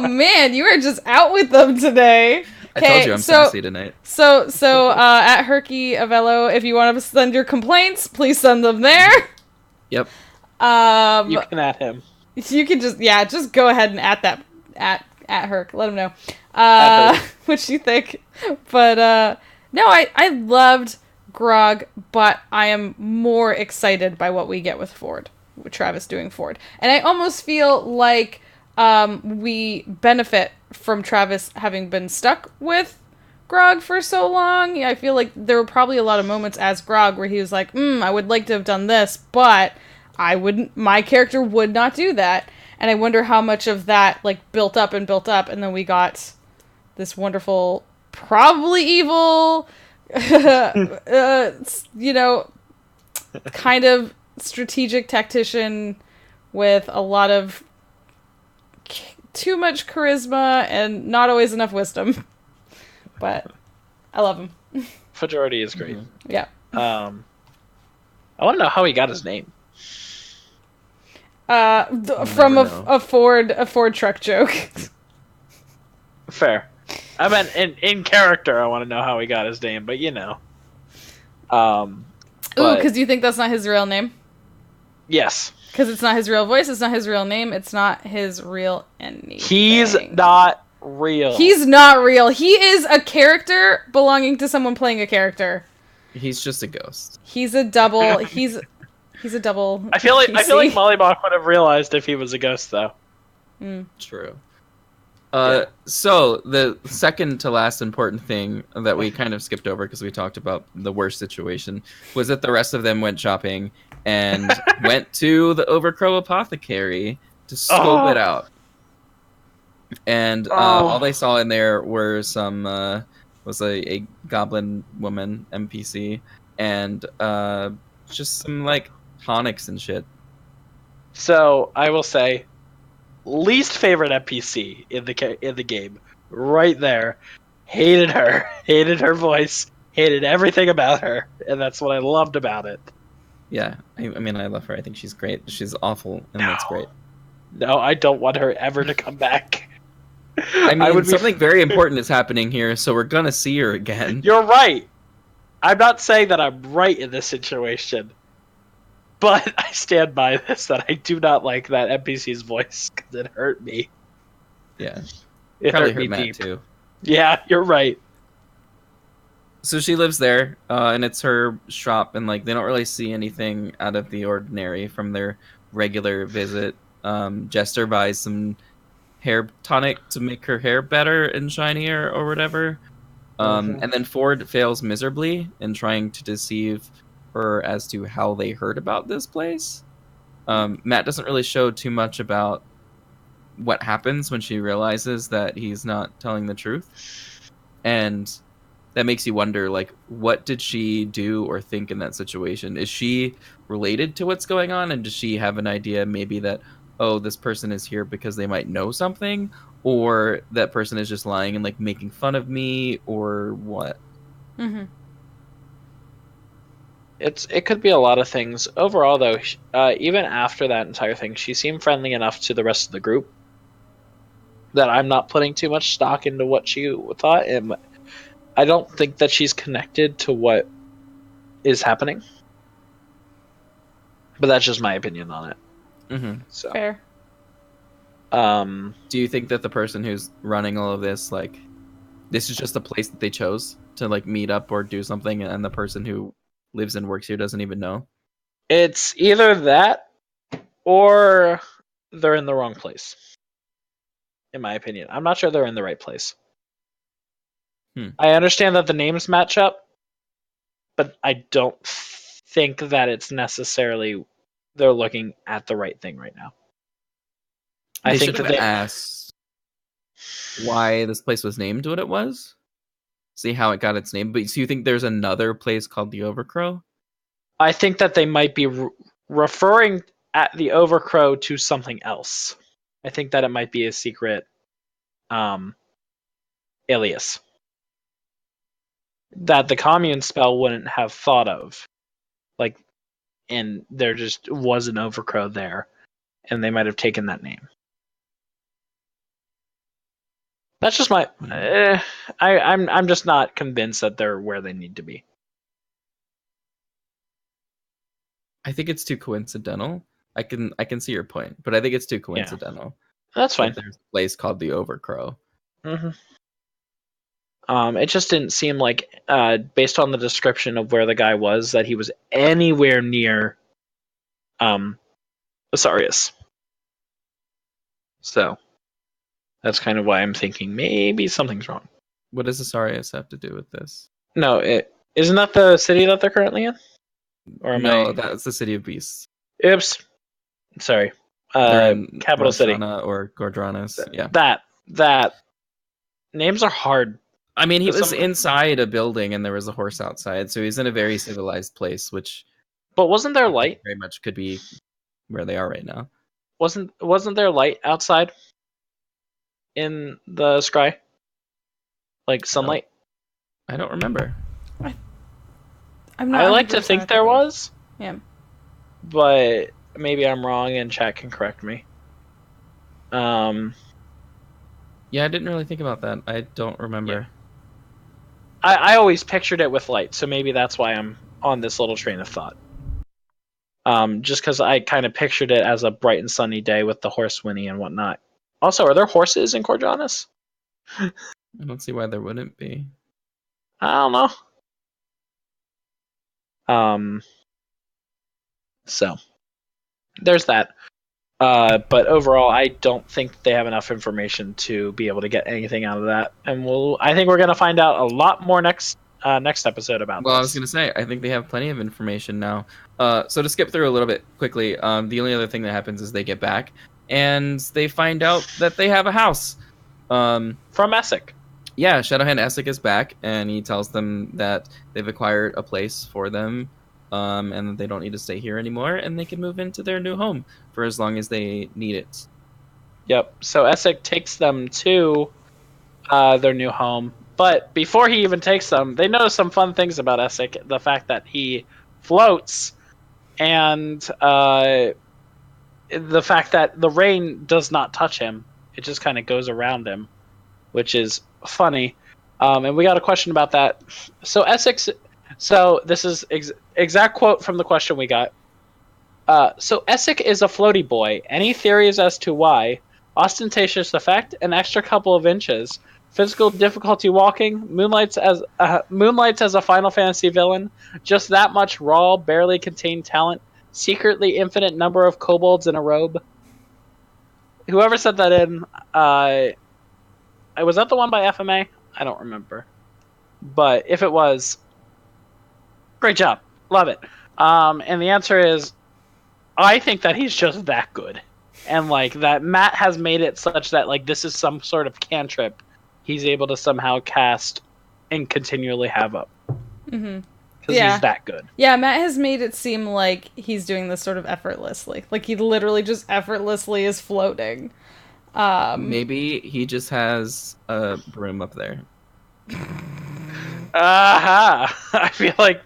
man, you are just out with them today. I told you I'm sassy tonight. So at Herky Avello, if you want to send your complaints, please send them there. Yep. You can at him. You can just go ahead and at Herk. Let him know what you think. But no, I loved Grog, but I am more excited by what we get with Ford, with Travis doing Ford. And I almost feel like we benefit from Travis having been stuck with Grog for so long. I feel like there were probably a lot of moments as Grog where he was like, I would like to have done this, but my character would not do that. And I wonder how much of that like built up, and then we got this wonderful, probably evil, kind of strategic tactician with a lot of too much charisma and not always enough wisdom. But I love him. Fjucked is great. Yeah. I want to know how he got his name. From a Ford truck joke. Fair. I meant in character. I want to know how he got his name, but you know. Because you think that's not his real name? Yes. Because it's not his real voice, it's not his real name, it's not his real anything. He's not real. He's not real. He is a character belonging to someone playing a character. He's just a ghost. He's a double. He's a double. I feel like Mollybach would have realized if he was a ghost, though. True. So the second to last important thing that we kind of skipped over because we talked about the worst situation was that the rest of them went shopping and went to the Overcrow Apothecary to scope it out. And all they saw in there were some was a goblin woman NPC and just some like tonics and shit. So I will say, least favorite NPC in the game, right there. Hated her, hated her voice, hated everything about her, and that's what I loved about it. Yeah, I mean, I love her. I think she's great. She's awful, and that's great. No, I don't want her ever to come back. I mean, would be something very important is happening here, so we're gonna see her again. You're right. I'm not saying that I'm right in this situation, but I stand by this that I do not like that NPC's voice because it hurt me. Yeah, It probably hurt me hurt Matt deep. too. Yeah, you're right. So she lives there, and it's her shop, and like they don't really see anything out of the ordinary from their regular visit. Jester buys some hair tonic to make her hair better and shinier or whatever. And then Ford fails miserably in trying to deceive her as to how they heard about this place. Matt doesn't really show too much about what happens when she realizes that he's not telling the truth. And that makes you wonder, like, what did she do or think in that situation? Is she related to what's going on? And does she have an idea maybe that, oh, this person is here because they might know something? Or that person is just lying and, like, making fun of me? Or what? Mm-hmm. It could be a lot of things. Overall, though, even after that entire thing, she seemed friendly enough to the rest of the group that I'm not putting too much stock into what she thought. And I don't think that she's connected to what is happening. But that's just my opinion on it. Mm-hmm. So, Fair. Do you think that the person who's running all of this, like, this is just a place that they chose to, like, meet up or do something, and the person who lives and works here doesn't even know? it's either that or they're in the wrong place. In my opinion, I'm not sure they're in the right place. I understand that the names match up, but I don't think that it's necessarily they're looking at the right thing right now. They I think should that have asked why this place was named what it was. See how it got its name. But so you think there's another place called the Overcrow? I think that they might be referring at the Overcrow to something else. I think that it might be a secret alias that the commune spell wouldn't have thought of. Like, and there just was an Overcrow there, and they might have taken that name. That's just my. I'm just not convinced that they're where they need to be. I think it's too coincidental. I can see your point, but I think it's too coincidental. That's fine. There's a place called the Overcrow. Mm-hmm. It just didn't seem like, based on the description of where the guy was, that he was anywhere near Asarius. So that's kind of why I'm thinking maybe something's wrong. What does Asarius have to do with this? No, isn't that the city that they're currently in? Or am No, I? that's the City of Beasts. Oops. Sorry. They're in Capital City. Or Gordranas. Yeah. That names are hard. I mean, he was inside a building and there was a horse outside, so he's in a very civilized place, which. But wasn't there light? Very much could be where they are right now. Wasn't there light outside? In the sky? Like sunlight? I don't remember. I like to think there was. Yeah. But maybe I'm wrong and chat can correct me. Yeah, I didn't really think about that. I don't remember. Yeah. I always pictured it with light, so maybe that's why I'm on this little train of thought. Just because I kind of pictured it as a bright and sunny day with the horse whinny and whatnot. Also, are there horses in Cordranas? I don't see why there wouldn't be. I don't know. So there's that. But overall, I don't think they have enough information to be able to get anything out of that. And I think we're going to find out a lot more next episode about this. I was going to say, I think they have plenty of information now. So to skip through a little bit quickly, the only other thing that happens is they get back and they find out that they have a house. From Essek. Yeah, Shadowhand Essek is back, and he tells them that they've acquired a place for them, and that they don't need to stay here anymore, and they can move into their new home for as long as they need it. Yep. So Essek takes them to their new home, but before he even takes them, they notice some fun things about Essek. The fact that he floats and the fact that the rain does not touch him, it just kind of goes around him, which is funny. And we got a question about that. So Essex, so this is exact quote from the question we got. So Essex is a floaty boy. Any theories as to why? Ostentatious effect, an extra couple of inches. Physical difficulty walking, moonlights as a Final Fantasy villain, just that much raw, barely contained talent, secretly infinite number of kobolds in a robe. Whoever said that in, was that the one by FMA? I don't remember. But if it was, great job. Love it. And the answer is, I think that he's just that good. And like that Matt has made it such that like this is some sort of cantrip he's able to somehow cast and continually have up. Mm-hmm. Because he's that good. Yeah, Matt has made it seem like he's doing this sort of effortlessly. Like he literally just effortlessly is floating. Maybe he just has a broom up there. Aha! I feel like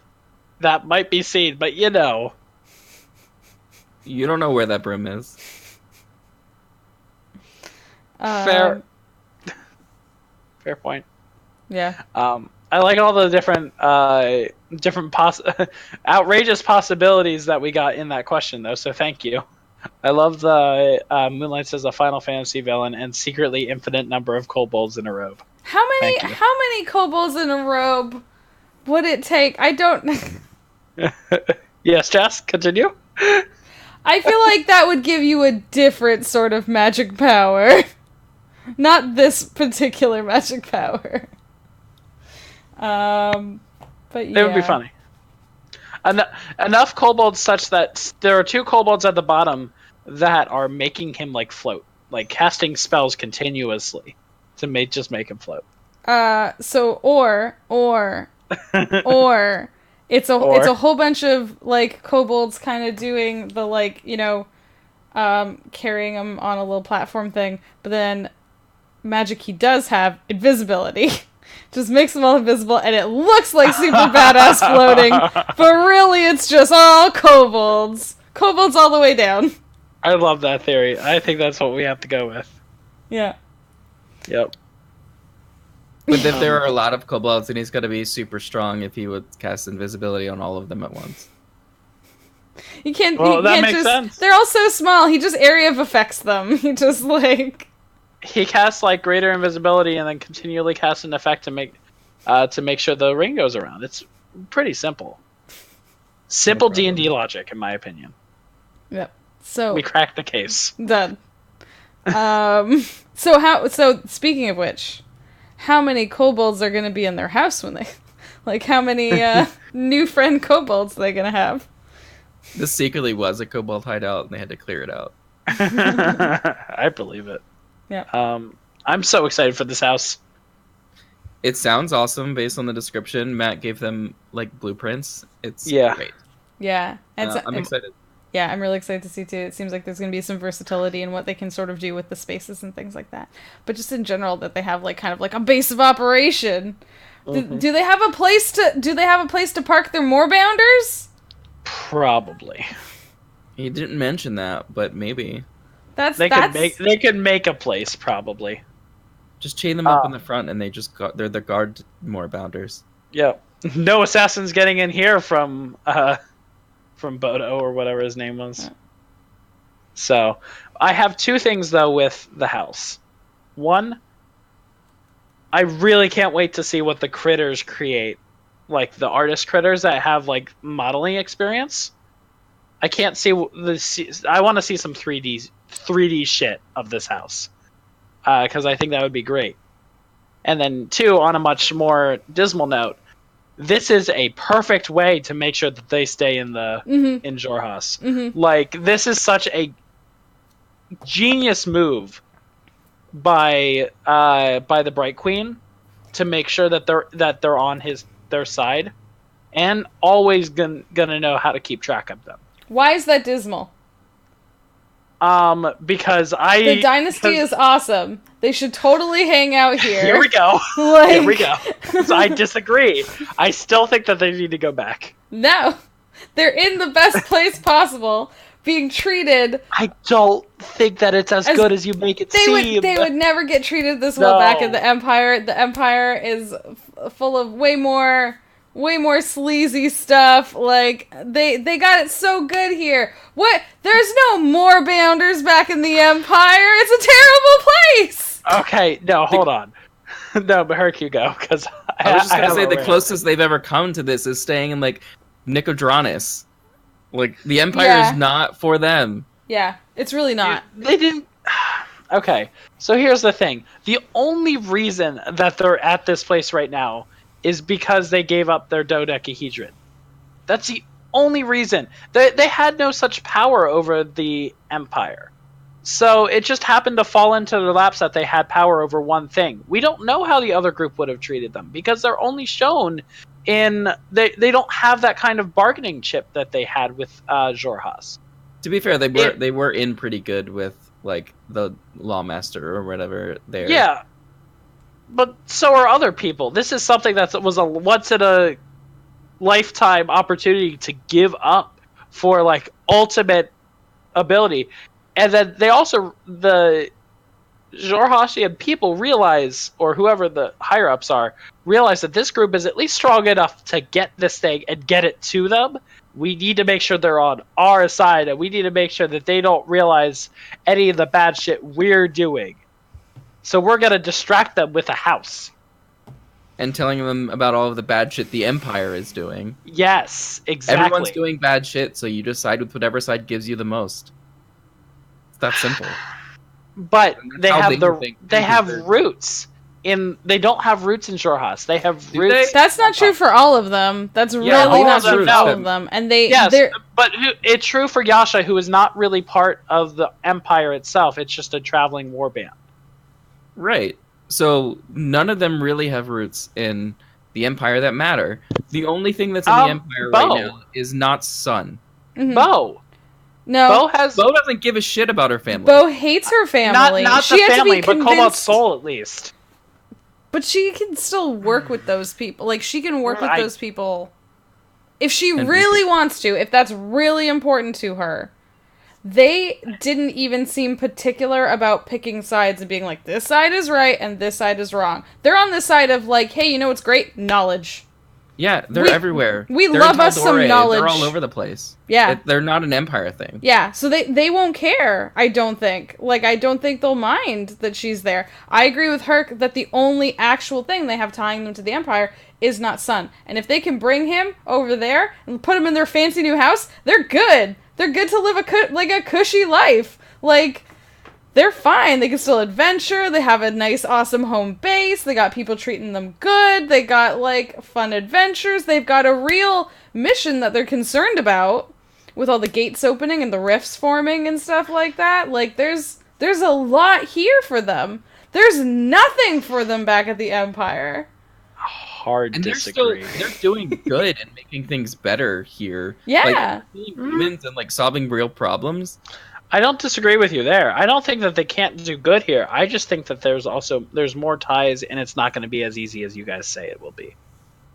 that might be seen, but you know. You don't know where that broom is. Fair point. Yeah. I like all the different outrageous possibilities that we got in that question, though. So thank you. I love the Moonlights as a Final Fantasy villain and secretly infinite number of kobolds in a robe. How many kobolds in a robe would it take? I don't. Yes, Jess, continue. I feel like that would give you a different sort of magic power. Not this particular magic power. But yeah. It would be funny. Enough kobolds such that there are 2 kobolds at the bottom that are making him like float, like casting spells continuously to just make him float. Or it's a whole bunch of like kobolds kind of doing the like, you know, carrying him on a little platform thing, but then magic he does have invisibility. Just makes them all invisible, and it looks like super badass floating, but really it's just all kobolds. Kobolds all the way down. I love that theory. I think that's what we have to go with. Yeah. Yep. But if there are a lot of kobolds, then he's got to be super strong if he would cast invisibility on all of them at once. You can't. Well, that makes sense. They're all so small. He just area of effects them. He just like. He casts like greater invisibility and then continually casts an effect to make sure the ring goes around. It's pretty simple. Simple D&D logic, in my opinion. Yep. So we cracked the case. Done. So speaking of which, how many kobolds are going to be in their house when they, like, how many new friend kobolds are they going to have? This secretly was a kobold hideout, and they had to clear it out. I believe it. Yeah. I'm so excited for this house. It sounds awesome based on the description. Matt gave them like blueprints. It's great. Yeah. I'm excited. Yeah, I'm really excited to see too. It seems like there's going to be some versatility in what they can sort of do with the spaces and things like that. But just in general, that they have like kind of like a base of operation. Mm-hmm. Do they have a place to park their moorbounders? Probably. He didn't mention that, but maybe. They could make a place probably. Just chain them up in the front, and they're the guard moorbounders. Yeah. No assassins getting in here from Bodo or whatever his name was. So, I have 2 things though with the house. One, I really can't wait to see what the critters create, like the artist critters that have like modeling experience. I can't see I want to see some 3D shit of this house, because I think that would be great. And then 2, on a much more dismal note, this is a perfect way to make sure that they stay in in Xhorhas. Mm-hmm. Like, this is such a genius move by the Bright Queen to make sure that they're on their side, and always gonna know how to keep track of them. Why is that dismal? Because the dynasty is awesome. They should totally hang out here. Here we go. Like... Here we go. So I disagree. I still think that they need to go back. No. They're in the best place possible, being treated. I don't think that it's as good as you make it seem. They would never get treated this well back in the Empire. The Empire is full of way more sleazy stuff. Like, they got it so good here. What? There's no more Bounders back in the Empire. It's a terrible place. Okay, no, hold on. No, but Herk, you go, because I was just gonna say the closest they've ever come to this is staying in, like, Nicodranus. Like, the Empire is not for them. Yeah, it's really not. They didn't... Okay, so here's the thing. The only reason that they're at this place right now is because they gave up their dodecahedron. That's the only reason. They had no such power over the Empire. So it just happened to fall into their laps that they had power over one thing. We don't know how the other group would have treated them, because they're only shown in... They don't have that kind of bargaining chip that they had with Xhorhas. To be fair, they were in pretty good with, like, the Lawmaster or whatever there. Yeah. But so are other people. This is something that was a once-in-a-lifetime opportunity to give up for, like, ultimate ability. And then they also, the Xhorhasian people realize, or whoever the higher-ups are, realize that this group is at least strong enough to get this thing and get it to them. We need to make sure they're on our side, and we need to make sure that they don't realize any of the bad shit we're doing. So we're going to distract them with a house. And telling them about all of the bad shit the Empire is doing. Yes, exactly. Everyone's doing bad shit, so you just side with whatever side gives you the most. It's that simple. But they have roots. They don't have roots in Xhorhas. They have roots. That's not true for all of them. That's really not true for all of them. And but it's true for Yasha, who is not really part of the Empire itself. It's just a traveling warband. Right. So none of them really have roots in the Empire that matter. The only thing that's in the Empire right now is not Sun. Mm-hmm. Bo. No. Bo doesn't give a shit about her family. Bo hates her family. Not she the family, but Cobalt's soul at least. But she can still work with those people. Like, she can work with those people if she really wants to, if that's really important to her. They didn't even seem particular about picking sides and being like, this side is right and this side is wrong. They're on the side of, like, hey, you know what's great? Knowledge. Yeah, they're everywhere. They're love us some knowledge. They're all over the place. Yeah. They're not an Empire thing. Yeah, so they won't care, I don't think. Like, I don't think they'll mind that she's there. I agree with Herk that the only actual thing they have tying them to the Empire is not Sun. And if they can bring him over there and put him in their fancy new house, they're good. They're good to live a cushy life. Like, they're fine. They can still adventure. They have a nice, awesome home base. They got people treating them good. They got, like, fun adventures. They've got a real mission that they're concerned about with all the gates opening and the rifts forming and stuff like that. Like, there's a lot here for them. There's nothing for them back at the Empire. Hard disagree. They're doing good and making things better here. Yeah. Like, humans and, like, solving real problems. I don't disagree with you there. I don't think that they can't do good here. I just think that there's more ties, and it's not going to be as easy as you guys say it will be.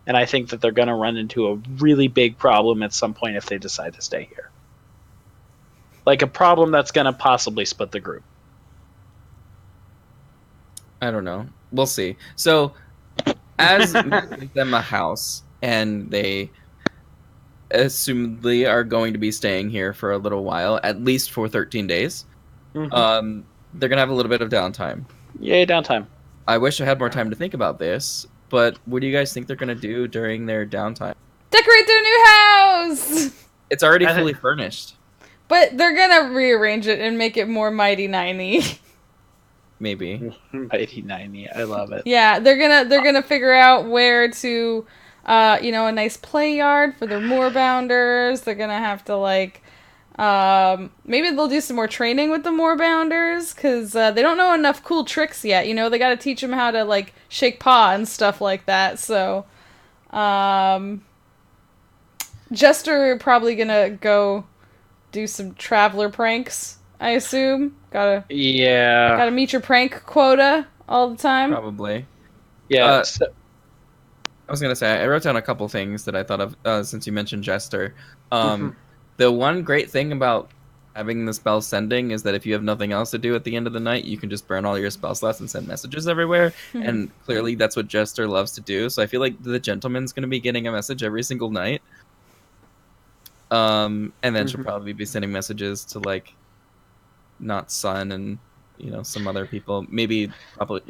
And I think that they're going to run into a really big problem at some point if they decide to stay here. Like a problem that's going to possibly split the group. I don't know. We'll see. So, as we give them a house, and they assumedly are going to be staying here for a little while, at least for 13 days. Mm-hmm. They're going to have a little bit of downtime. Yay, downtime. I wish I had more time to think about this, but what do you guys think they're going to do during their downtime? Decorate their new house! It's already fully furnished. But they're going to rearrange it and make it more Mighty Nein-y. Maybe. Mighty Nein-y. I love it. Yeah, they're gonna figure out where to... a nice play yard for their moorbounders. They're gonna have to, like, maybe they'll do some more training with the moorbounders, because they don't know enough cool tricks yet. You know, they gotta teach them how to, like, shake paw and stuff like that. So, Jester probably gonna go do some traveler pranks, I assume. Gotta meet your prank quota all the time. Probably. Yeah. I was gonna say I wrote down a couple things that I thought of since you mentioned Jester. Mhm. The one great thing about having the spell sending is that if you have nothing else to do at the end of the night, you can just burn all your spell slots and send messages everywhere. And clearly, that's what Jester loves to do. So I feel like the Gentleman's gonna be getting a message every single night. And then she'll probably be sending messages to like not Sun and some other people. Maybe probably.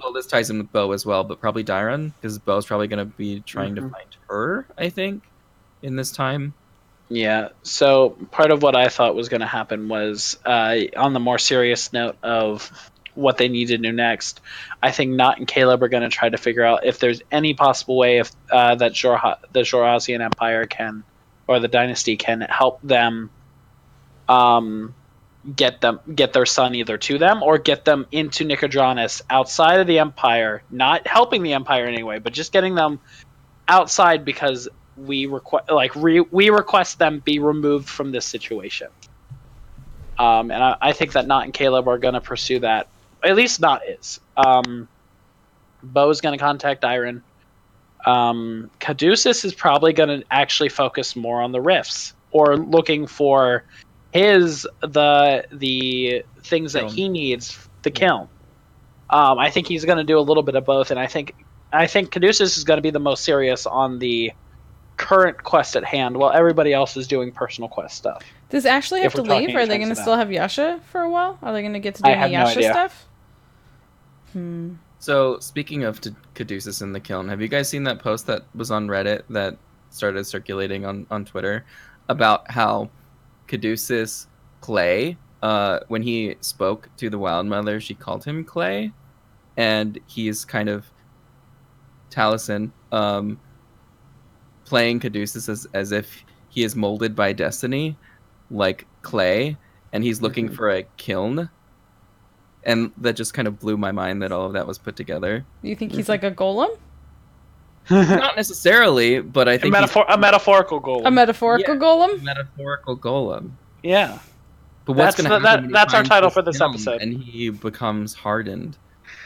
Well, this ties in with Bo as well, but probably Dairon because Bo's probably going to be trying to find her. I think in this time. Yeah. So part of what I thought was going to happen was on the more serious note of what they need to do next. I think Not and Caleb are going to try to figure out if there's any possible way if that the Jorasian Empire can, or the dynasty can help them, get their son either to them or get them into Nicodranus outside of the Empire, not helping the Empire in any way, but just getting them outside because we request them be removed from this situation. And I think that Not and Caleb are going to pursue that. At least Not is. Bo's going to contact Iron. Caduceus is probably going to actually focus more on the rifts or looking for the things that he needs to kill. I think he's going to do a little bit of both, and I think Caduceus is going to be the most serious on the current quest at hand, while everybody else is doing personal quest stuff. Does Ashley have to leave? Are they going to still have Yasha for a while? Are they going to get to do any Yasha stuff? So, speaking of Caduceus in the kiln, have you guys seen that post that was on Reddit that started circulating on Twitter about how Caduceus Clay, when he spoke to the Wild Mother, she called him Clay, and he's kind of Taliesin, playing Caduceus as if he is molded by destiny, like clay, and he's looking for a kiln. And that just kind of blew my mind that all of that was put together. You think he's like a golem? Not necessarily, but I think a metaphorical golem. A metaphorical golem? A metaphorical golem. Yeah. But what's going to happen? That's our title for this episode. And he becomes hardened.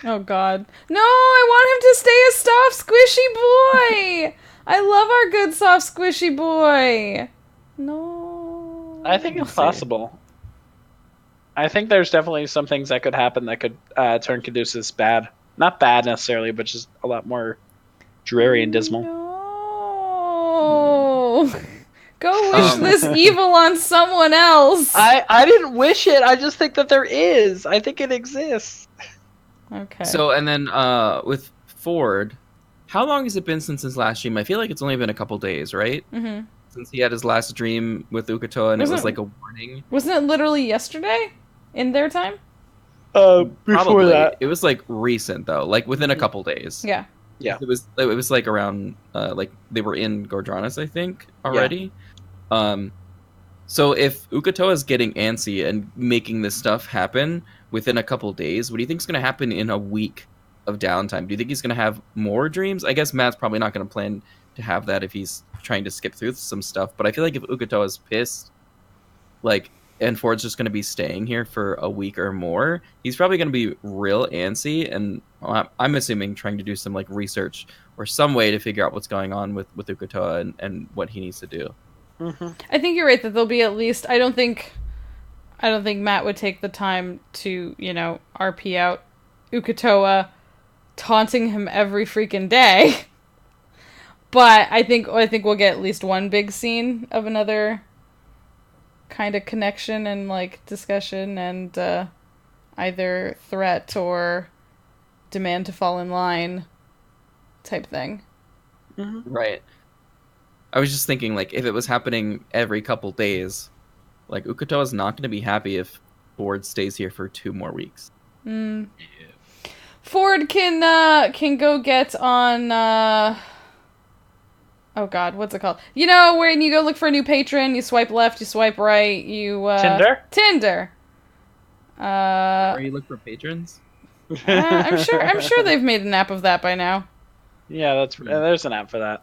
Oh God! No, I want him to stay a soft, squishy boy. I love our good, soft, squishy boy. No. I think it's possible. I think there's definitely some things that could happen that could turn Caduceus bad. Not bad necessarily, but just a lot more dreary and dismal. No. Go wish this evil on someone else. I didn't wish it. I just think that there is. I think it exists. Okay. So, and then with Ford, how long has it been since his last dream? I feel like it's only been a couple days, right? Mm-hmm. Since he had his last dream with Ukatoa, and it was like a warning. Wasn't it literally yesterday in their time? Before Probably. that. It was like recent though, like within a couple days. Yeah. Yeah. It was like around like they were in Gordranus, I think, already. Yeah. So if Ukatoa is getting antsy and making this stuff happen within a couple days, what do you think is going to happen in a week of downtime? Do you think he's going to have more dreams? I guess Matt's probably not going to plan to have that if he's trying to skip through some stuff. But I feel like if Ukatoa is pissed, like, and Ford's just going to be staying here for a week or more, he's probably going to be real antsy. And I'm assuming trying to do some like research or some way to figure out what's going on with Ukatoa and what he needs to do. Mm-hmm. I think you're right that there'll be at least. I don't think Matt would take the time to, RP out Ukatoa, taunting him every freaking day. But I think we'll get at least one big scene of another kind of connection and like discussion and either threat or demand to fall in line type thing. Mm-hmm. Right. I was just thinking, like, if it was happening every couple days, like, Ukatoa's not going to be happy if Ford stays here for 2 more weeks. Yeah. Ford can go get on, oh God, what's it called? When you go look for a new patron, you swipe left, you swipe right, you, Tinder. Where you look for patrons? I'm sure they've made an app of that by now. Yeah, there's an app for that.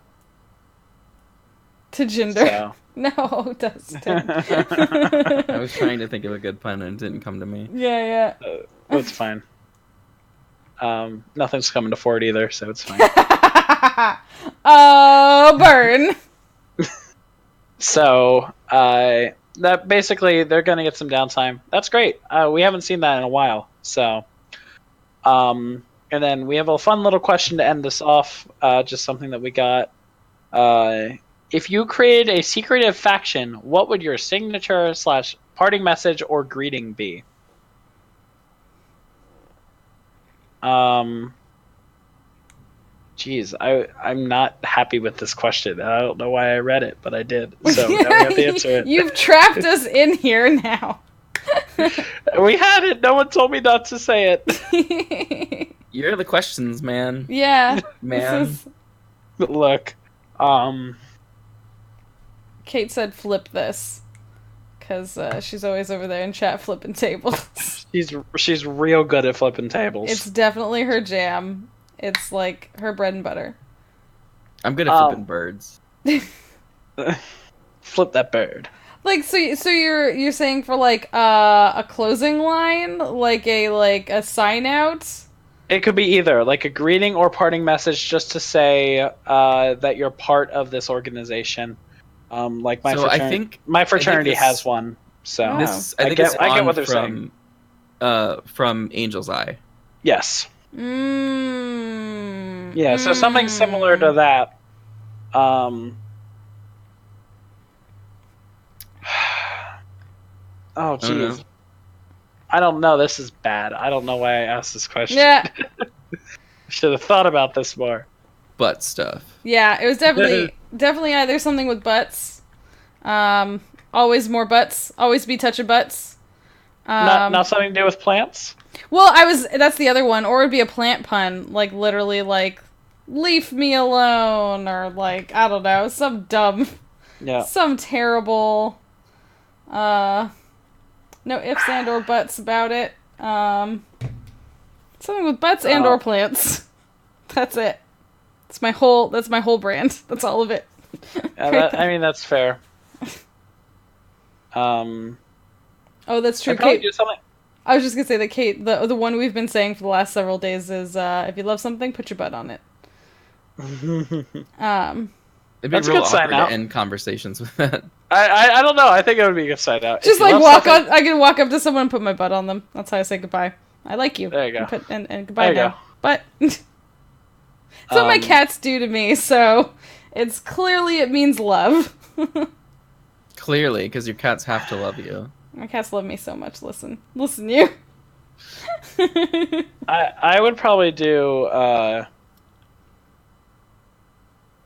To gender. So. No, Dustin. I was trying to think of a good pun and it didn't come to me. Yeah. That's fine. Nothing's coming to Ford either, so it's fine. Oh, burn. So, that basically they're gonna get some downtime. That's great. We haven't seen that in a while. So, and then we have a fun little question to end this off. Just something that we got. If you created a secretive faction, what would your signature / parting message or greeting be? Geez, I'm not happy with this question. I don't know why I read it, but I did. So now we have to answer it. You've trapped us in here now. We had it. No one told me not to say it. You're the questions, man. Yeah. Man. Look, Kate said flip this. Because she's always over there in chat flipping tables. she's real good at flipping tables. It's definitely her jam. It's like her bread and butter. I'm good at flipping birds. Flip that bird. Like so you're saying for like a closing line, like a sign out? It could be either like a greeting or parting message, just to say that you're part of this organization. Like my So fraternity, my fraternity this- has one. So Wow. This I I think get- it's I get on what they're saying. From Angel's Eye. yes, Mm. yeah. So something similar to that. Oh jeez. I don't know. This is bad. I don't know why I asked this question. Yeah. Should have thought about this more. Butt stuff. Yeah, it was definitely either something with butts. Always more butts. Always be touching butts. Not something to do with plants? Well, that's the other one. Or it'd be a plant pun. Like, literally, like, leave me alone. Or, like, I don't know. Some terrible, no ifs and or buts about it. Something with butts and or plants. That's it. That's my whole brand. That's all of it. I mean, that's fair. Oh, that's true. I'd probably Kate, do something. I was just gonna say that Kate, the one we've been saying for the last several days is, if you love something, put your butt on it. It'd be That's a real good sign awkward out. to end conversations with that. I don't know. I think it would be a good sign out. Just If you like love I something- can walk up to someone and put my butt on them. That's how I say goodbye. I like you. There you go. And goodbye There you now. go. But that's what my cats do to me. So it's clearly it means love. Clearly, because your cats have to love you. My cats love me so much. Listen, you. I would probably do.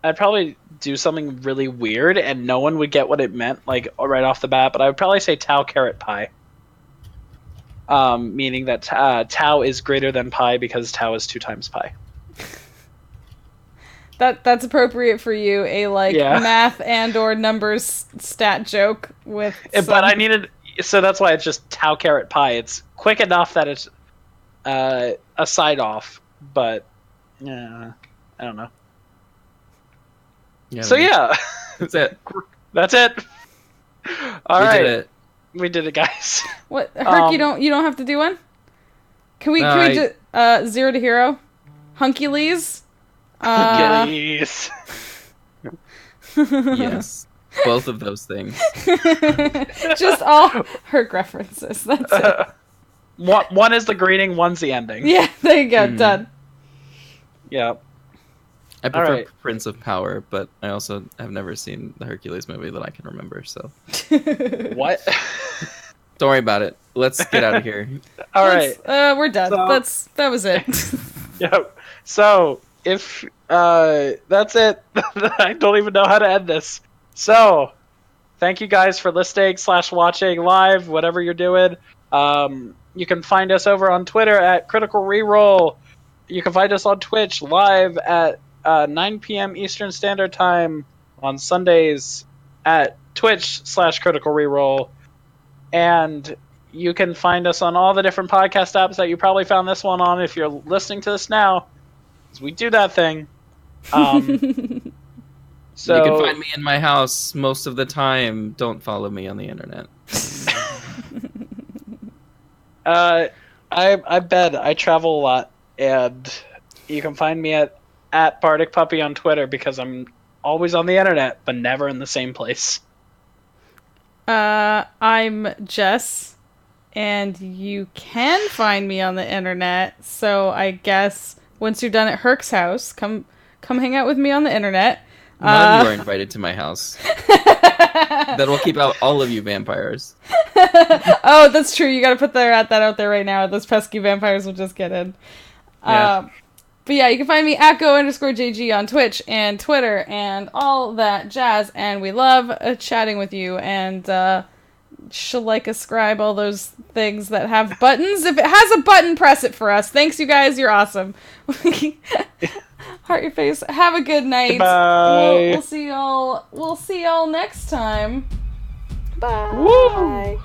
I'd probably do something really weird, and no one would get what it meant, like right off the bat. But I would probably say tau carrot pie. Meaning that tau is greater than pi because tau is 2 times pi. That's appropriate for you. A Yeah. math and or numbers stat joke with. But I needed, so that's why it's just tau carrot pie. It's quick enough that it's a side off, but yeah, I don't know. Yeah, So man. yeah, That's it. that's it. All We right, did it. we did it, guys. What Herk? You don't have to do one. Can we do 0 to hero? Hunkylees? Gillies. Yes. Both of those things. Just all Herc references. That's it. One is the greeting, one's the ending. Yeah, there you go. Done. Yeah. I prefer right. Prince of Power, but I also have never seen the Hercules movie that I can remember, so What? don't worry about it. Let's get out of here. All right. We're done. So- That was it. Yep. So if that's it, I don't even know how to end this. So thank you guys for listening / watching live, whatever you're doing. You can find us over on Twitter at Critical Reroll. You can find us on Twitch live at 9 p.m. Eastern Standard Time on Sundays at Twitch / Critical Reroll. And you can find us on all the different podcast apps that you probably found this one on if you're listening to this now. 'Cause we do that thing. So You can find me in my house most of the time. Don't follow me on the internet. I bet I travel a lot, and you can find me at at Bardic Puppy on Twitter because I'm always on the internet, but never in the same place. I'm Jess, and you can find me on the internet. So I guess once you're done at Herk's house, come hang out with me on the internet. None of you are invited to my house. That will keep out all of you vampires. Oh, that's true. You gotta put that out there right now. Those pesky vampires will just get in. Yeah. But yeah, you can find me at go_JG on Twitch and Twitter and all that jazz. And we love chatting with you. And ascribe, all those things that have buttons. If it has a button, press it for us. Thanks, you guys. You're awesome. Heart your face. Have a good night. Bye. We'll see y'all next time. Bye. Woo!